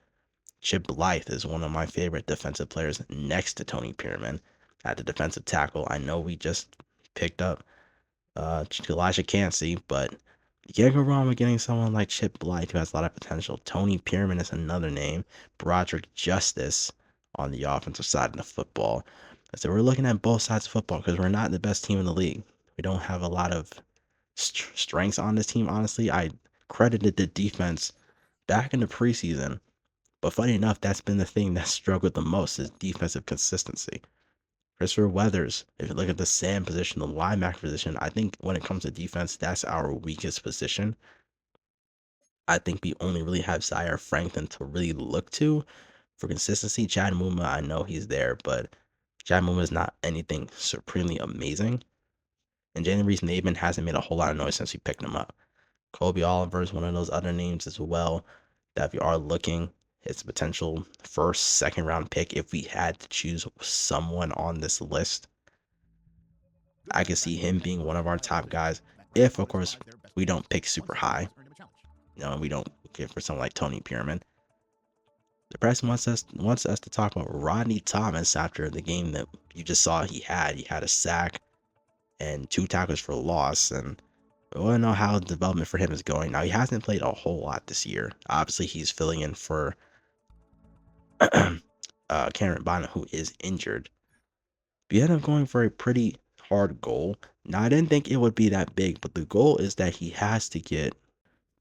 Chip Blythe is one of my favorite defensive players next to Tony Pearman at the defensive tackle. I know we just picked up Elijah Cansey, but you can't go wrong with getting someone like Chip Blythe who has a lot of potential. Tony Pearman is another name. Broderick Justice on the offensive side of the football. So we're looking at both sides of football because we're not the best team in the league. We don't have a lot of strengths on this team, honestly. I credited the defense back in the preseason, but funny enough, that's been the thing that struggled the most is defensive consistency. Christopher Weathers, if you look at the Sam position, the linebacker position, I think when it comes to defense, that's our weakest position. I think we only really have Zaire Franklin to really look to for consistency. Chad Muma, I know he's there, but Chad Muma is not anything supremely amazing. And Jalen Reese-Maybin hasn't made a whole lot of noise since we picked him up. Kobe Oliver is one of those other names as well that if you are looking, it's a potential first, second round pick if we had to choose someone on this list. I could see him being one of our top guys if, of course, we don't pick super high. We don't get for someone like Tony Pearman. The press wants us to talk about Rodney Thomas after the game that you just saw he had. He had a sack and 2 tackles for loss, and we want to know how the development for him is going. Now, he hasn't played a whole lot this year. Obviously, he's filling in for Cameron Bonner, who is injured. We ended up going for a pretty hard goal. Now, I didn't think it would be that big, but the goal is that he has to get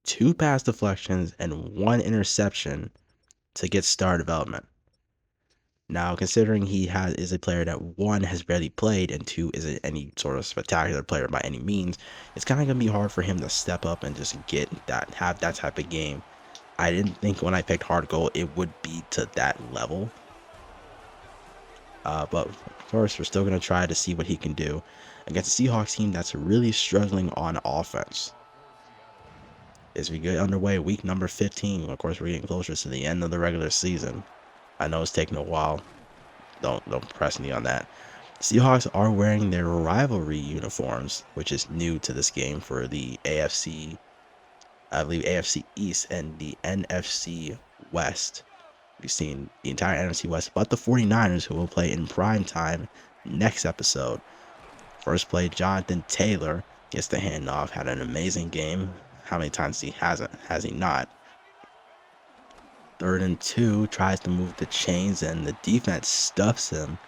2 pass deflections and 1 interception to get star development. Now, considering he is a player that 1 has barely played and 2 isn't any sort of spectacular player by any means, it's kind of gonna be hard for him to step up and just have that type of game. I didn't think when I picked hard goal it would be to that level, but of course we're still gonna try to see what he can do against a Seahawks team that's really struggling on offense. As we get underway, week number 15, of course we're getting closer to the end of the regular season. I know it's taking a while. Don't press me on that. Seahawks are wearing their rivalry uniforms, which is new to this game for the AFC, I believe AFC East and the NFC West. We've seen the entire NFC West, but the 49ers, who will play in prime time next episode. First play, Jonathan Taylor gets the handoff, had an amazing game. How many times has he not? 3rd and 2, tries to move the chains, and the defense stuffs him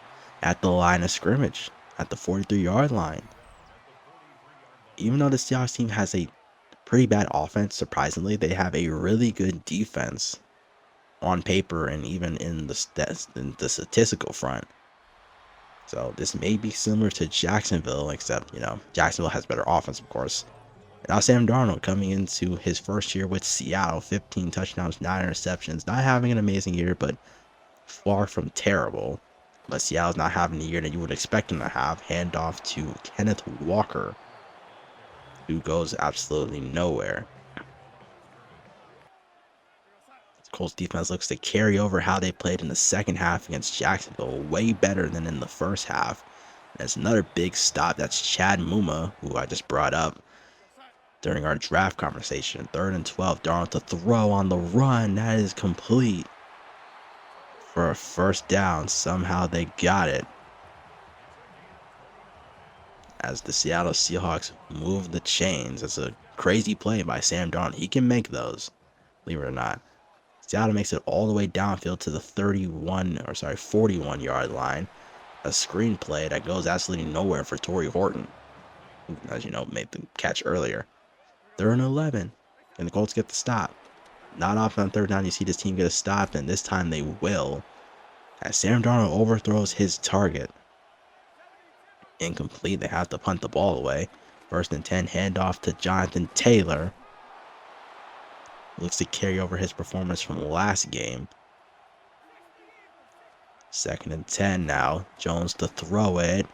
at the line of scrimmage, at the 43-yard line. Even though the Seahawks team has a pretty bad offense, surprisingly, they have a really good defense on paper and even in the statistical front. So this may be similar to Jacksonville, except, Jacksonville has better offense, of course. Now Sam Darnold coming into his first year with Seattle, 15 touchdowns, 9 interceptions. Not having an amazing year, but far from terrible. But Seattle's not having the year that you would expect him to have. Handoff to Kenneth Walker, who goes absolutely nowhere. Colts defense looks to carry over how they played in the second half against Jacksonville, way better than in the first half. That's another big stop. That's Chad Muma, who I just brought up during our draft conversation. 3rd and 12, Darnold to throw on the run. That is complete for a first down. Somehow they got it. As the Seattle Seahawks move the chains. It's a crazy play by Sam Darnold. He can make those, believe it or not. Seattle makes it all the way downfield to the 41-yard line. A screen play that goes absolutely nowhere for Torrey Horton, who, as you know, made the catch earlier. 3rd and 11, and the Colts get the stop. Not often on 3rd down you see this team get a stop, and this time they will. As Sam Darnold overthrows his target. Incomplete, they have to punt the ball away. 1st and 10, handoff to Jonathan Taylor. Looks to carry over his performance from last game. 2nd and 10 now. Jones to throw it.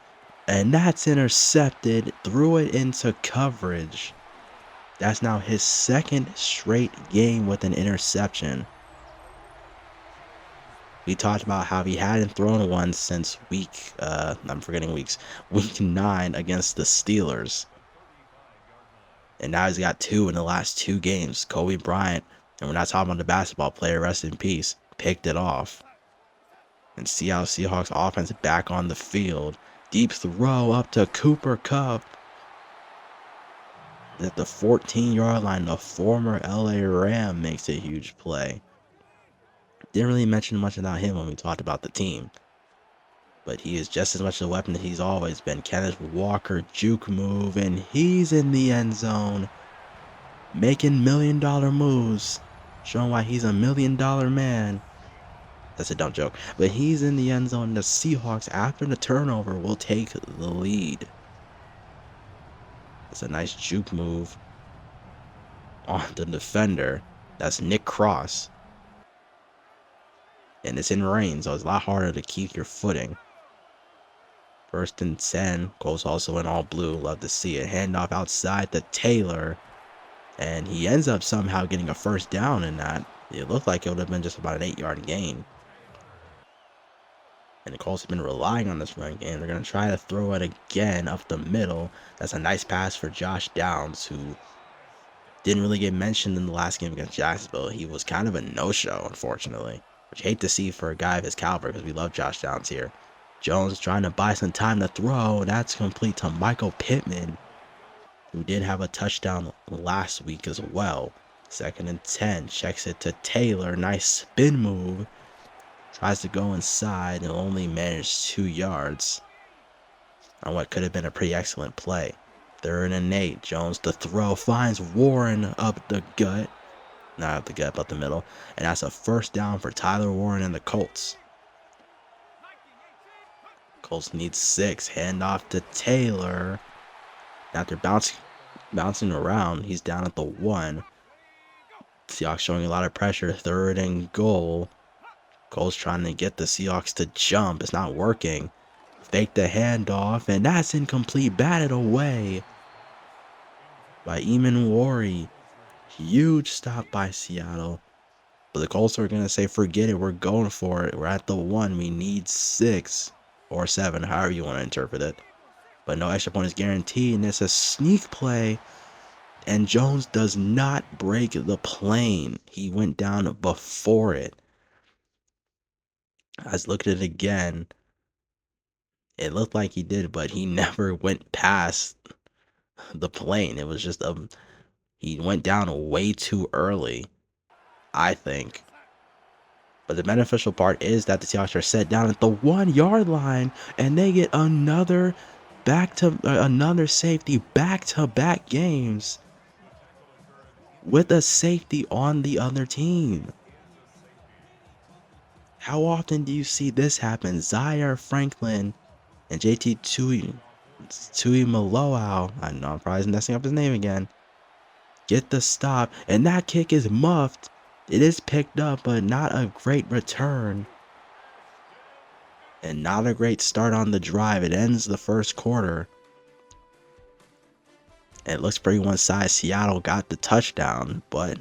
And that's intercepted. Threw it into coverage. That's now his 2nd straight game with an interception. We talked about how he hadn't thrown one since week 9 against the Steelers. And now he's got 2 in the last 2 games. Kobe Bryant, and we're not talking about the basketball player, rest in peace, picked it off. And Seattle Seahawks offense back on the field. Deep throw up to Cooper Kupp. At the 14-yard line, the former LA Ram makes a huge play. Didn't really mention much about him when we talked about the team. But he is just as much a weapon that he's always been. Kenneth Walker, juke move, and he's in the end zone. Making million-dollar moves. Showing why he's a million-dollar man. That's a dumb joke. But he's in the end zone. The Seahawks, after the turnover, will take the lead. That's a nice juke move on the defender. That's Nick Cross. And it's in rain, so it's a lot harder to keep your footing. 1st and 10. Colts also in all blue. Love to see it. Handoff outside to Taylor. And he ends up somehow getting a 1st down in that. It looked like it would have been just about an 8-yard gain. And the Colts have been relying on this run game. They're going to try to throw it again up the middle. That's a nice pass for Josh Downs, who didn't really get mentioned in the last game against Jacksonville. He was kind of a no-show, unfortunately. Which I hate to see for a guy of his caliber, because we love Josh Downs here. Jones trying to buy some time to throw. That's complete to Michael Pittman, who did have a touchdown last week as well. 2nd and 10. Checks it to Taylor. Nice spin move. Tries to go inside and only managed 2 yards on what could have been a pretty excellent play. 3rd and 8. Jones to throw. Finds Warren up the gut. Not up the gut, but the middle. And that's a 1st down for Tyler Warren and the Colts. Colts need 6. Handoff to Taylor. After bouncing around, he's down at the 1. Seahawks showing a lot of pressure. 3rd and goal. Colts trying to get the Seahawks to jump. It's not working. Fake the handoff, and that's incomplete. Batted away by Eamon Wari. Huge stop by Seattle. But the Colts are going to say, forget it. We're going for it. We're at the 1. We need 6 or 7, however you want to interpret it. But no extra point is guaranteed, and it's a sneak play. And Jones does not break the plane. He went down before it. I was looking at it again. It looked like he did, but he never went past the plane. It was just he went down way too early, I think. But the beneficial part is that the Seahawks are set down at the 1-yard line, and they get another safety back-to-back games with a safety on the other team. How often do you see this happen? Zaire Franklin and JT Tuimoloau, I know I'm probably messing up his name again, get the stop, and that kick is muffed. It is picked up, but not a great return. And not a great start on the drive. It ends the 1st quarter. And it looks pretty one-sided. Seattle got the touchdown, but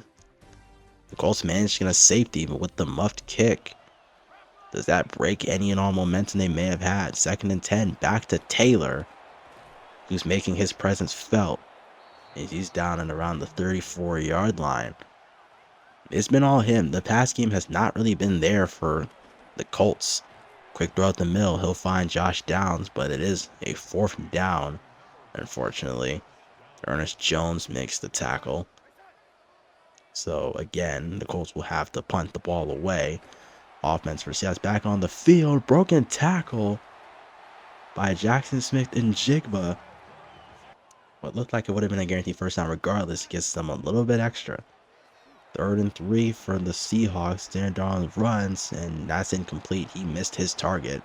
the Colts managed to get a safety, but with the muffed kick. Does that break any and all momentum they may have had? 2nd and 10, back to Taylor, who's making his presence felt. And he's down and around the 34-yard line. It's been all him. The pass game has not really been there for the Colts. Quick throw out the middle. He'll find Josh Downs, but it is a 4th down, unfortunately. Ernest Jones makes the tackle. So, again, the Colts will have to punt the ball away. Offense for Seahawks back on the field. Broken tackle by Jackson Smith and Jigba. What looked like it would have been a guaranteed 1st down regardless. Gets them a little bit extra. 3rd and 3 for the Seahawks. Darren Darnold runs, and that's incomplete. He missed his target,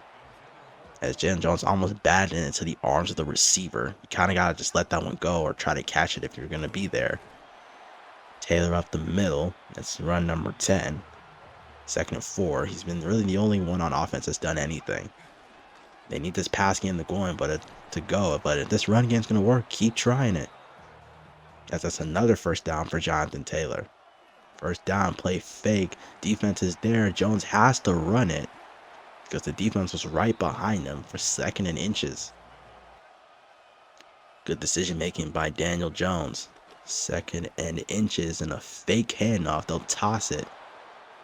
as Jalen Jones almost batted it into the arms of the receiver. You kind of got to just let that one go or try to catch it if you're going to be there. Taylor up the middle. That's run number 10. 2nd and 4. He's been really the only one on offense that's done anything. They need this pass game to go in, but if this run game's gonna work, keep trying it. As that's another first down for Jonathan Taylor. First down, play fake. Defense is there. Jones has to run it because the defense was right behind him for 2nd and inches. Good decision making by Daniel Jones. 2nd and inches and a fake handoff. They'll toss it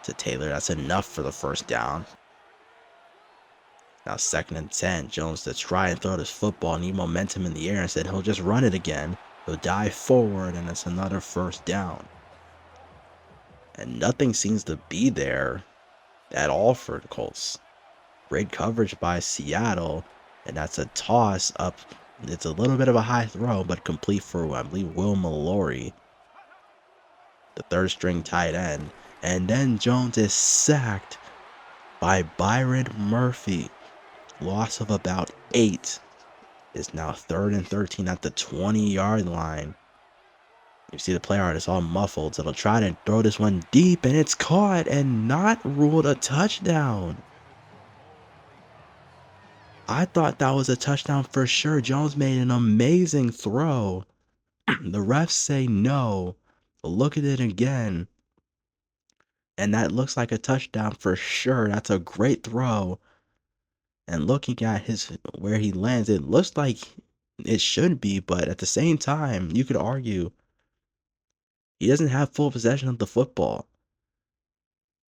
to Taylor. That's enough for the first down. Now 2nd and 10. Jones to try and throw this football, need momentum in the air. Instead, he'll just run it again. He'll dive forward, and it's another first down. And nothing seems to be there at all for the Colts. Great coverage by Seattle, and that's a toss up. It's a little bit of a high throw, but complete for, I believe, Will Mallory, the 3rd string tight end. And then Jones is sacked by Byron Murphy. Loss of about 8. It's now 3rd and 13 at the 20-yard line. You see the play art is all muffled, so they'll try to throw this one deep, and it's caught and not ruled a touchdown. I thought that was a touchdown for sure. Jones made an amazing throw. The refs say no. Look at it again. And that looks like a touchdown for sure. That's a great throw. And looking at where he lands, it looks like it should be, but at the same time, you could argue he doesn't have full possession of the football.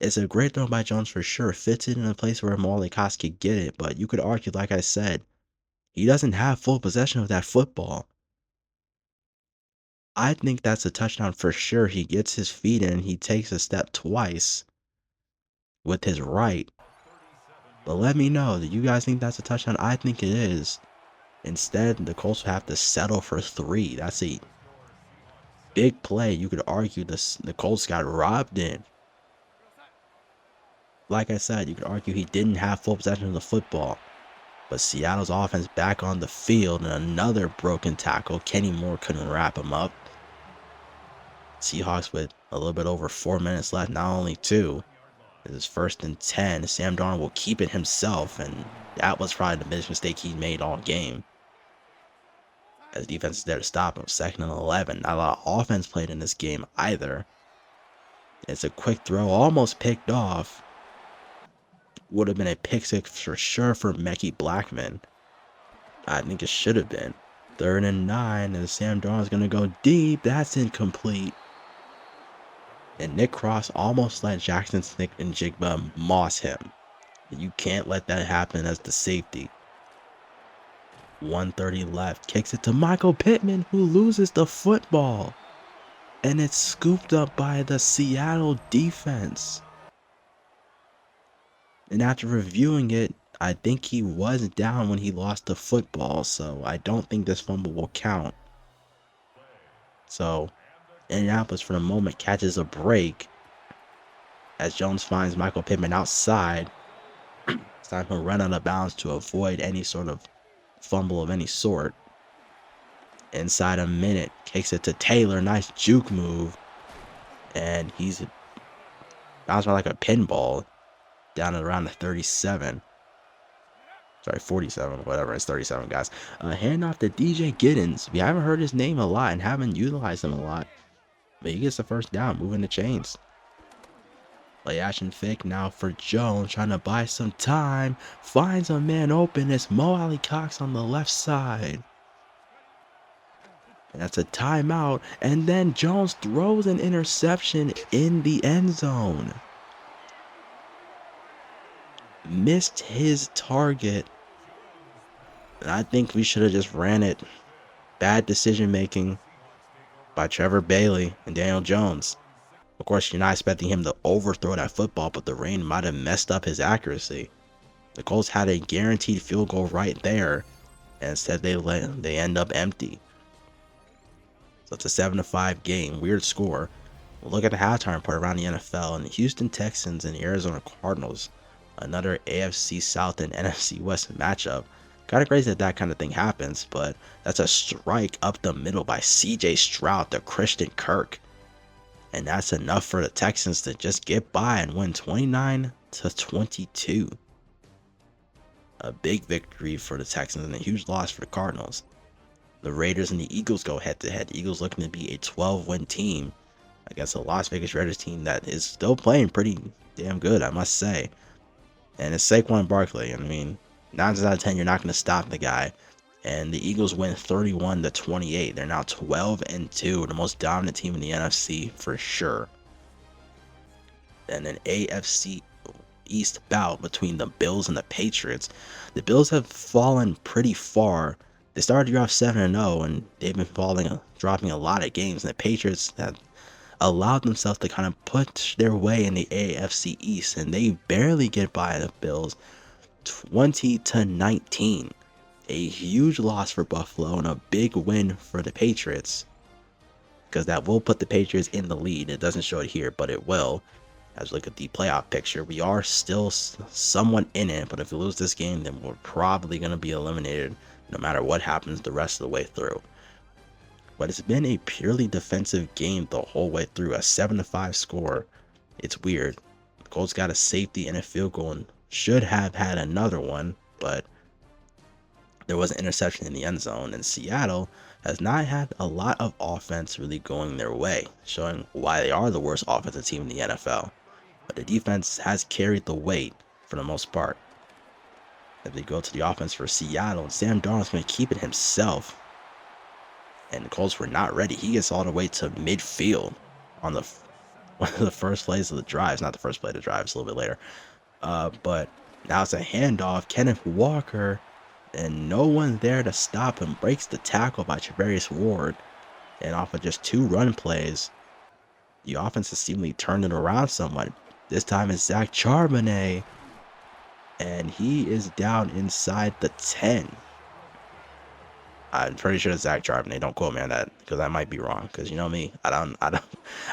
It's a great throw by Jones for sure. Fits it in a place where Molly Cox could get it, but you could argue, like I said, he doesn't have full possession of that football. I think that's a touchdown for sure. He gets his feet in, he takes a step twice with his right. But let me know, do you guys think that's a touchdown? I think it is. Instead, the Colts have to settle for 3. That's a big play. You could argue the Colts got robbed in. Like I said, you could argue he didn't have full possession of the football. But Seattle's offense back on the field, and another broken tackle. Kenny Moore couldn't wrap him up. Seahawks with a little bit over 4 minutes left, not only 2. This is 1st and 10. Sam Darnold will keep it himself, and that was probably the biggest mistake he made all game. As defense is there to stop him. 2nd and 11. Not a lot of offense played in this game either. It's a quick throw, almost picked off. Would have been a pick 6 for sure for Mekhi Blackman. I think it should have been. 3rd and 9, and Sam Darnold's going to go deep. That's incomplete. And Nick Cross almost let Jackson Snick and Jigba moss him. You can't let that happen as the safety. 1:30 left. Kicks it to Michael Pittman, who loses the football. And it's scooped up by the Seattle defense. And after reviewing it, I think he was down when he lost the football, so I don't think this fumble will count. So Indianapolis for the moment catches a break as Jones finds Michael Pittman outside. It's time to run out of bounds to avoid any sort of fumble of any sort. Inside a minute, kicks it to Taylor. Nice juke move. And he's bounced around like a pinball down at around the 37. Sorry, 47, whatever. It's 37, guys. Hand off to DJ Giddens. We haven't heard his name a lot and haven't utilized him a lot. But he gets the first down, moving the chains. Play action fake now for Jones, trying to buy some time. Finds a man open. It's Mo Alley Cox on the left side. And that's a timeout. And then Jones throws an interception in the end zone. Missed his target. And I think we should have just ran it. Bad decision making by Trevor Bailey and Daniel Jones. Of course, you're not expecting him to overthrow that football, but the rain might have messed up his accuracy. The Colts had a guaranteed field goal right there, and instead they end up empty. So it's a 7-5 game. Weird score. We'll look at the halftime report around the NFL, and the Houston Texans and the Arizona Cardinals. Another AFC South and NFC West matchup. Kind of crazy that kind of thing happens, but that's a strike up the middle by CJ Stroud to Christian Kirk. And that's enough for the Texans to just get by and win 29-22. A big victory for the Texans and a huge loss for the Cardinals. The Raiders and the Eagles go head to head. Eagles looking to be a 12-win team against a Las Vegas Raiders team that is still playing pretty damn good, I must say. And it's Saquon Barkley. I mean, 9 out of 10, you're not going to stop the guy. And the Eagles win 31-28. They're now 12-2, the most dominant team in the NFC for sure. And an AFC East bout between the Bills and the Patriots. The Bills have fallen pretty far. They started the year off 7-0, and they've been dropping a lot of games. And the Patriots have allowed themselves to kind of push their way in the AFC East, and they barely get by the Bills, 20-19. A huge loss for Buffalo and a big win for the Patriots, because that will put the Patriots in the lead. It doesn't show it here, but it will. As we look at the playoff picture, we are still somewhat in it, but if we lose this game, then we're probably going to be eliminated no matter what happens the rest of the way through. But it's been a purely defensive game the whole way through, a 7-5 score. It's weird. The Colts got a safety and a field goal and should have had another one, but there was an interception in the end zone, and Seattle has not had a lot of offense really going their way, showing why they are the worst offensive team in the NFL. But the defense has carried the weight for the most part. As they go to the offense for Seattle, and Sam Darnold's going to keep it himself. And the Colts were not ready. He gets all the way to midfield on one of the first plays of the drives. Not the first play of the drive, it's a little bit later. But now it's a handoff. Kenneth Walker, and no one there to stop him, breaks the tackle by Charvarius Ward. And off of just 2 run plays, the offense has seemingly turned it around somewhat. This time it's Zach Charbonnet, and he is down inside the 10. I'm pretty sure it's Zach Charbonnet. Don't quote me on that, because I might be wrong. Because you know me, I don't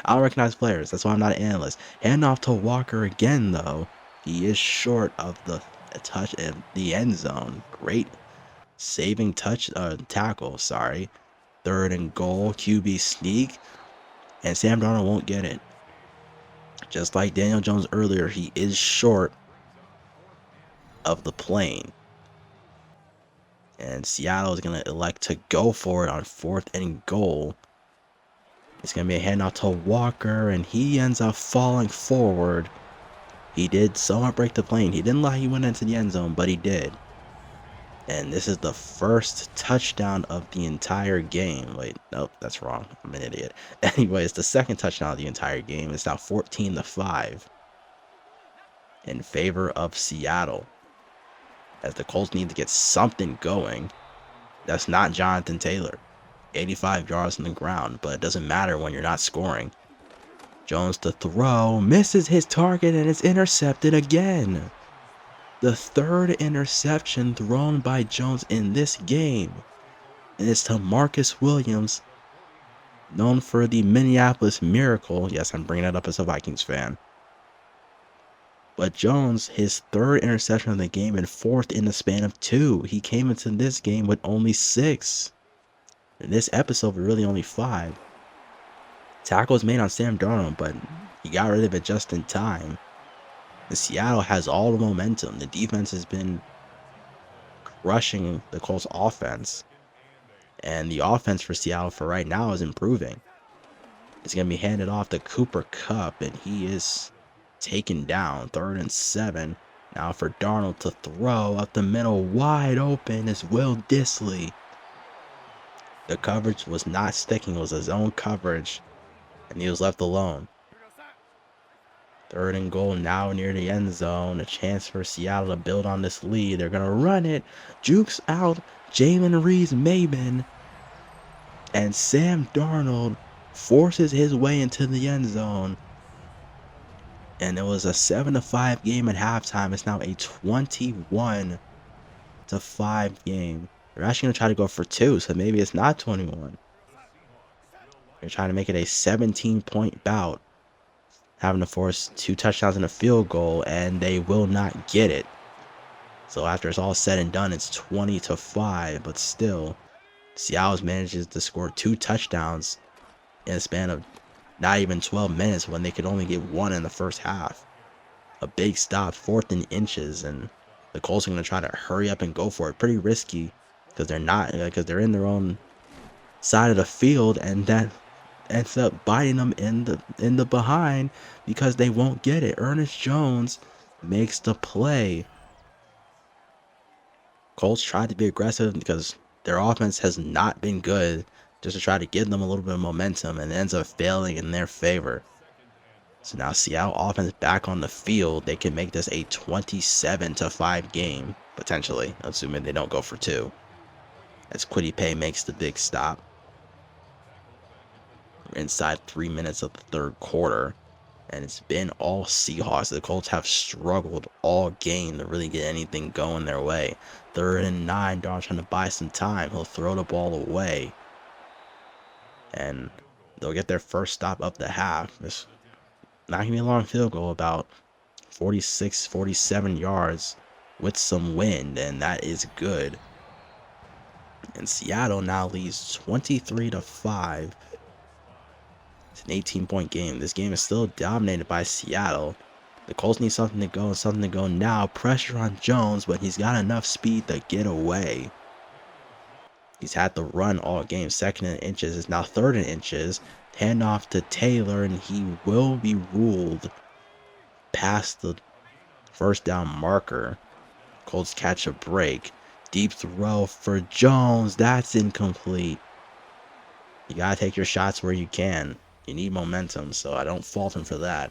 recognize players. That's why I'm not an analyst. Handoff to Walker again, though. He is short of the touch in the end zone. Great saving tackle. Sorry. 3rd and goal. QB sneak, and Sam Darnold won't get it. Just like Daniel Jones earlier, he is short of the plane. And Seattle is going to elect to go for it on 4th and goal. It's going to be a handoff to Walker, and he ends up falling forward. He did somewhat break the plane. He didn't lie, he went into the end zone, but he did. And this is the first touchdown of the entire game. Wait, nope, that's wrong. I'm an idiot. Anyway, it's the second touchdown of the entire game. It's now 14-5 in favor of Seattle, as the Colts need to get something going. That's not Jonathan Taylor. 85 yards on the ground, but it doesn't matter when you're not scoring. Jones to throw, misses his target, and it's intercepted again. The 3rd interception thrown by Jones in this game. And it's to Marcus Williams, known for the Minneapolis Miracle. Yes, I'm bringing that up as a Vikings fan. But Jones, his 3rd interception of the game and 4th in the span of 2. He came into this game with only 6. In this episode, really only 5. Tackle was made on Sam Darnold, but he got rid of it just in time. And Seattle has all the momentum. The defense has been crushing the Colts offense. And the offense for Seattle for right now is improving. It's going to be handed off to Cooper Kupp, and he is taken down. 3rd and 7. Now for Darnold to throw up the middle. Wide open is Will Dissly. The coverage was not sticking. It was his own coverage, and he was left alone. 3rd and goal now near the end zone. A chance for Seattle to build on this lead. They're going to run it. Jukes out Jalen Reeves-Maybin. And Sam Darnold forces his way into the end zone. And it was a 7-5 game at halftime. It's now a 21-5 game. They're actually going to try to go for 2, so maybe it's not 21. They're trying to make it a 17-point bout, having to force 2 touchdowns and a field goal, and they will not get it. So after it's all said and done, it's 20-5, but still, Seattle manages to score 2 touchdowns in a span of not even 12 minutes when they could only get one in the first half. A big stop, 4th and inches, and the Colts are going to try to hurry up and go for it. Pretty risky because they're in their own side of the field, and that ends up biting them in the behind because they won't get it. Ernest Jones makes the play. Colts tried to be aggressive because their offense has not been good, just to try to give them a little bit of momentum, and it ends up failing in their favor. So now Seattle offense back on the field. They can make this a 27-5 game, potentially, assuming they don't go for 2. As Kwity Paye makes the big stop. We're inside 3 minutes of the 3rd quarter, and it's been all Seahawks. The Colts have struggled all game to really get anything going their way. 3rd and 9, Darnold trying to buy some time. He'll throw the ball away, and they'll get their first stop of the half. It's not going to be a long field goal, about 46, 47 yards with some wind, and that is good. And Seattle now leads 23-5. It's an 18-point game. This game is still dominated by Seattle. The Colts need something to go now. Pressure on Jones, but he's got enough speed to get away. He's had the run all game. 2nd and inches is now 3rd and inches. Handoff to Taylor, and he will be ruled past the first down marker. Colts catch a break. Deep throw for Jones. That's incomplete. You gotta take your shots where you can. You need momentum, so I don't fault him for that.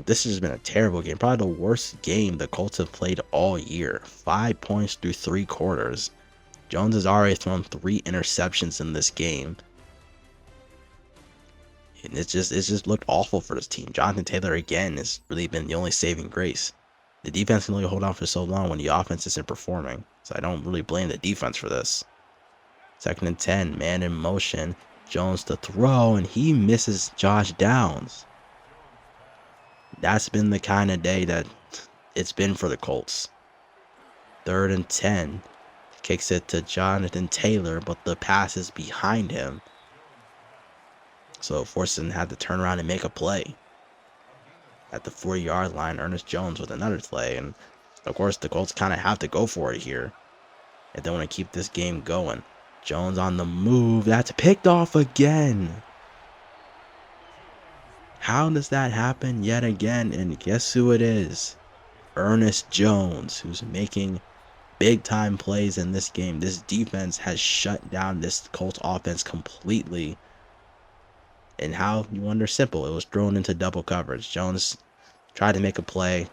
This has been a terrible game. Probably the worst game the Colts have played all year. 5 points through 3 quarters. Jones has already thrown 3 interceptions in this game. And it's just looked awful for this team. Jonathan Taylor, again, has really been the only saving grace. The defense can only hold on for so long when the offense isn't performing. So I don't really blame the defense for this. 2nd and 10, man in motion. Jones to throw, and he misses Josh Downs. That's been the kind of day that it's been for the Colts. 3rd and 10. Kicks it to Jonathan Taylor, but the pass is behind him. So Forson had to turn around and make a play. At the 40-yard line, Ernest Jones with another play. And, of course, the Colts kind of have to go for it here if they want to keep this game going. Jones on the move. That's picked off again. How does that happen yet again? And guess who it is? Ernest Jones, who's making big-time plays in this game. This defense has shut down this Colts offense completely. And how, you wonder, simple. It was thrown into double coverage. Jones tried to make a play.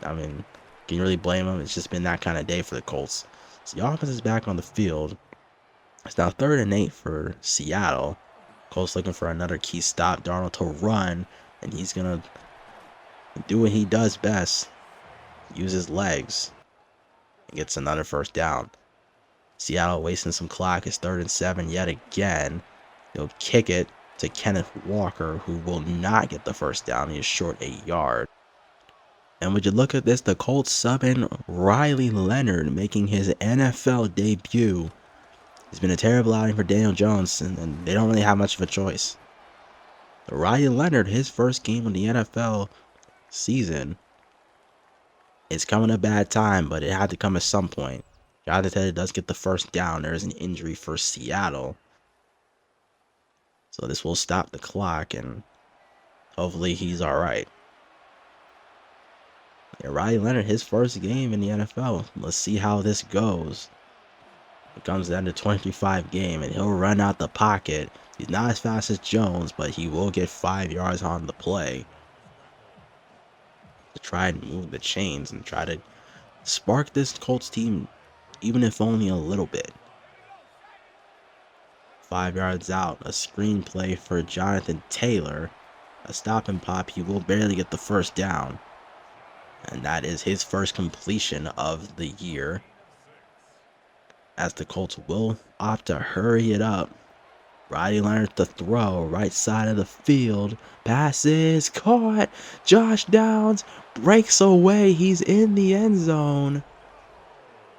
I mean, can you really blame him? It's just been that kind of day for the Colts. So the offense is back on the field. It's now 3rd and 8 for Seattle. Colts looking for another key stop. Darnold to run, and he's going to do what he does best. Use his legs. And gets another first down. Seattle wasting some clock. It's 3rd and 7 yet again. They'll kick it to Kenneth Walker, who will not get the first down. He is short a yard. And would you look at this, the Colts subbing Riley Leonard, making his NFL debut. It's been a terrible outing for Daniel Jones, and they don't really have much of a choice. Riley Leonard, his first game in the NFL season. It's coming at a bad time, but it had to come at some point. Jonathan Taylor does get the first down. There is an injury for Seattle. So this will stop the clock, and hopefully he's all right. Yeah, Riley Leonard, his first game in the NFL. Let's see how this goes. It comes down to 25 game, and he'll run out the pocket. He's not as fast as Jones, but he will get 5 yards on the play to try and move the chains and try to spark this Colts team, even if only a little bit. 5 yards out, a screenplay for Jonathan Taylor. A stop and pop. He will barely get the first down. And that is his first completion of the year. As the Colts will opt to hurry it up. Riley Leonard to throw, right side of the field. Passes caught. Josh Downs breaks away. He's in the end zone.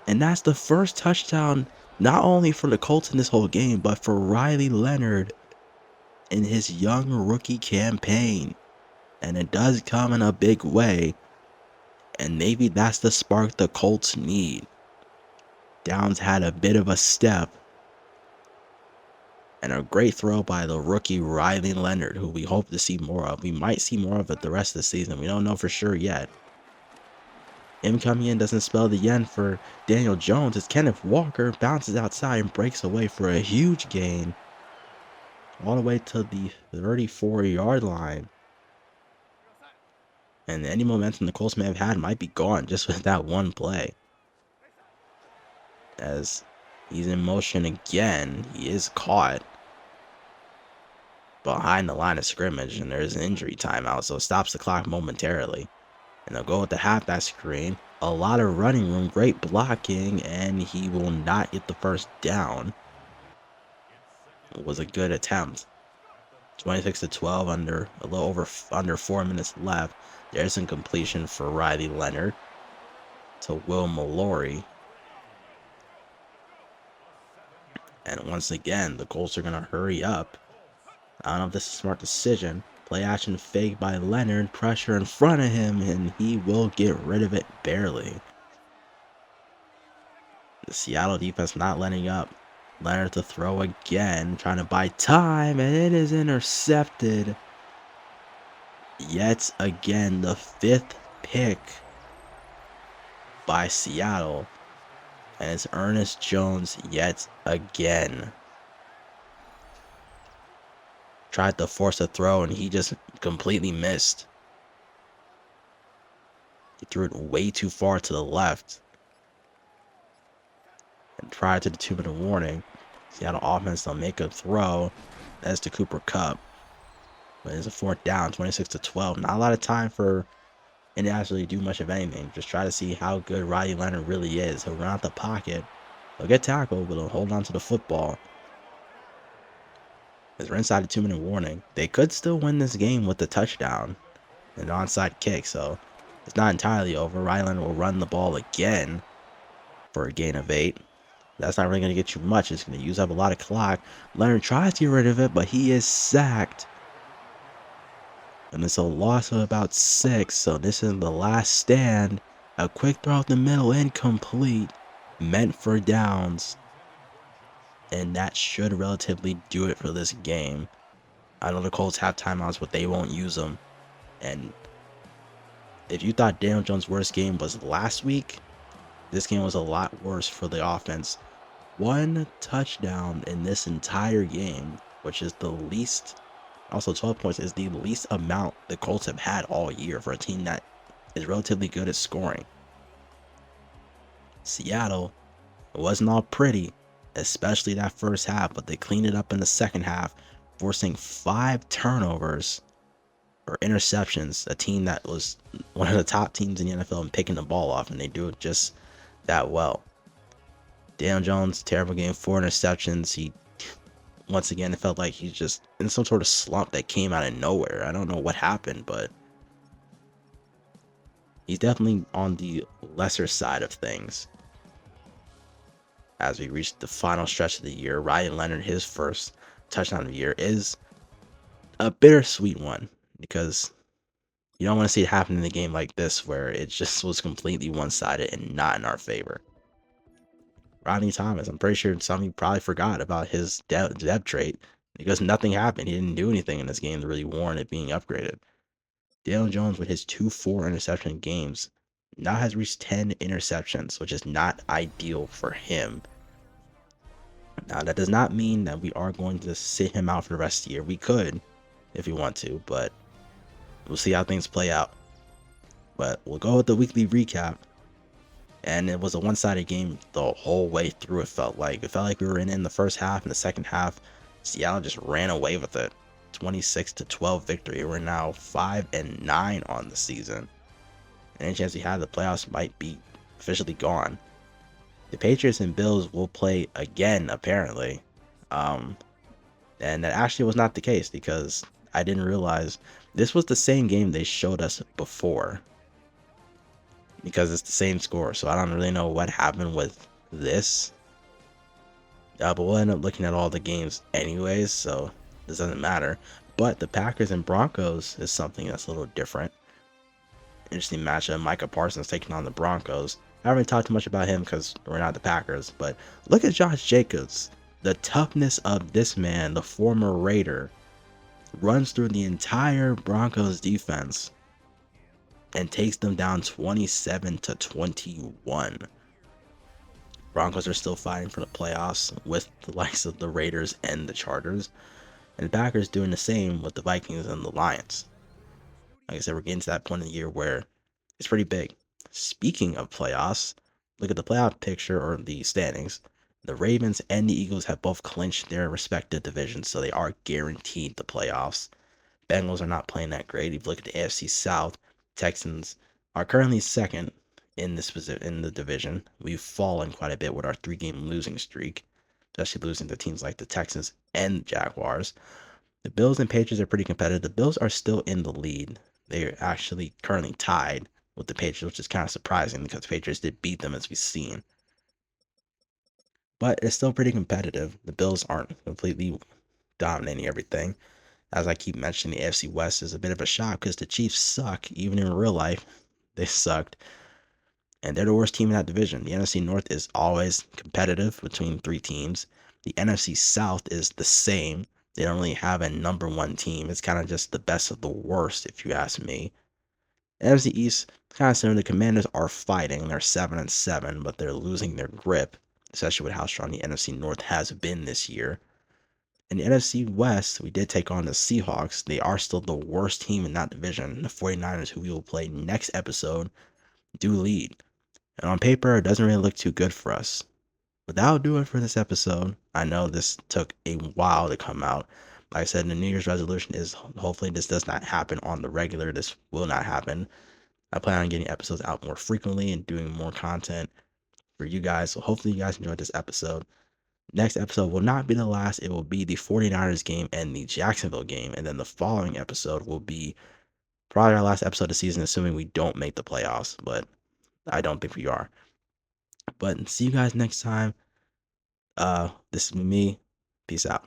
And that's the first touchdown, not only for the Colts in this whole game, but for Riley Leonard. in his young rookie campaign. And it does come in a big way. And maybe that's the spark the Colts need. Downs had a bit of a step. And a great throw by the rookie Riley Leonard, who we hope to see more of. We might see more of it the rest of the season. We don't know for sure yet. Him coming in doesn't spell the end for Daniel Jones as Kenneth Walker bounces outside and breaks away for a huge gain. All the way to the 34-yard line. And any momentum the Colts may have had might be gone just with that one play. As he's in motion again, he is caught behind the line of scrimmage, and there's an injury timeout, so it stops the clock momentarily. And they'll go with the halfback screen. A lot of running room, great blocking, and he will not get the first down. It was a good attempt. 26-12 under a little over under 4 minutes left. There's some completion for Riley Leonard to Will Mallory. And once again, the Colts are going to hurry up. I don't know if this is a smart decision. Play action fake by Leonard. Pressure in front of him, and he will get rid of it barely. The Seattle defense not letting up. Leonard to throw again, trying to buy time, and it is intercepted. Yet again, the 5th pick by Seattle. And it's Ernest Jones yet again. Tried to force a throw, and he just completely missed. He threw it way too far to the left. And prior to the 2-minute warning, Seattle offense will make a throw. That's to Cooper Kupp. But it's a 4th down, 26-12. Not a lot of time for Indianapolis to do much of anything. Just try to see how good Riley Leonard really is. He'll run out the pocket. He'll get tackled, but he'll hold on to the football. As we're inside the 2-minute warning, they could still win this game with the touchdown. An onside kick, so it's not entirely over. Riley Leonard will run the ball again for a gain of 8. That's not really going to get you much. It's going to use up a lot of clock. Leonard tries to get rid of it, but he is sacked. And it's a loss of about 6. So this is the last stand. A quick throw up the middle, incomplete. Meant for downs. And that should relatively do it for this game. I know the Colts have timeouts, but they won't use them. And if you thought Daniel Jones' worst game was last week, this game was a lot worse for the offense. 1 touchdown in this entire game, which is the least. Also, 12 points is the least amount the Colts have had all year for a team that is relatively good at scoring. Seattle, it wasn't all pretty, especially that first half, but they cleaned it up in the second half, forcing 5 turnovers or interceptions. A team that was one of the top teams in the NFL in picking the ball off, and they do it just that well. Daniel Jones, terrible game, 4 interceptions. Once again, it felt like he's just in some sort of slump that came out of nowhere. I don't know what happened, but he's definitely on the lesser side of things. As we reach the final stretch of the year, Riley Leonard, his first touchdown of the year, is a bittersweet one because you don't want to see it happen in a game like this where it just was completely one-sided and not in our favor. Rodney Thomas, I'm pretty sure some of you probably forgot about his depth trait because nothing happened. He didn't do anything in this game to really warrant it being upgraded. Daniel Jones, with his 2-4 interception games, now has reached 10 interceptions, which is not ideal for him. Now, that does not mean that we are going to sit him out for the rest of the year. We could, if we want to, but we'll see how things play out. But we'll go with the weekly recap. And it was a one-sided game the whole way through, it felt like. It felt like we were in the first half. In the second half, Seattle just ran away with it. 26-12 victory. We're now 5-9 on the season. Any chance we had, the playoffs might be officially gone. The Patriots and Bills will play again, apparently. And that actually was not the case because I didn't realize this was the same game they showed us before. Because it's the same score, so I don't really know what happened with this. But we'll end up looking at all the games anyways, so This doesn't matter. But the Packers and Broncos is something that's a little different. Interesting matchup. Micah Parsons taking on the Broncos. I haven't talked too much about him because we're not the Packers, but look at Josh Jacobs. The toughness of this man, the former Raider, runs through the entire Broncos defense and takes them down 27-21. Broncos are still fighting for the playoffs with the likes of the Raiders and the Chargers, and the Packers doing the same with the Vikings and the Lions. Like I said, we're getting to that point in the year where it's pretty big. Speaking of playoffs, look at the playoff picture or the standings. The Ravens and the Eagles have both clinched their respective divisions, so they are guaranteed the playoffs. Bengals are not playing that great. If you look at the AFC South, Texans are currently second in the division. We've fallen quite a bit with our 3-game losing streak, especially losing to teams like the Texans and Jaguars. The Bills and Patriots are pretty competitive. The Bills are still in the lead. They're actually currently tied with the Patriots, which is kind of surprising because the Patriots did beat them as we've seen. But it's still pretty competitive. The Bills aren't completely dominating everything. As I keep mentioning, the AFC West is a bit of a shock because the Chiefs suck. Even in real life, they sucked. And they're the worst team in that division. The NFC North is always competitive between 3 teams. The NFC South is the same. They don't really have a number 1 team. It's kind of just the best of the worst, if you ask me. NFC East, kind of similar. The Commanders are fighting. They're 7-7, but they're losing their grip, especially with how strong the NFC North has been this year. In the NFC West, we did take on the Seahawks. They are still the worst team in that division. The 49ers, who we will play next episode, do lead. And on paper, it doesn't really look too good for us. But that'll do it for this episode. I know this took a while to come out. Like I said, the New Year's resolution is hopefully this does not happen on the regular. This will not happen. I plan on getting episodes out more frequently and doing more content for you guys. So hopefully you guys enjoyed this episode. Next episode will not be the last. It will be the 49ers game and the Jacksonville game. And then the following episode will be probably our last episode of the season, assuming we don't make the playoffs. But I don't think we are. But see you guys next time. This is me. Peace out.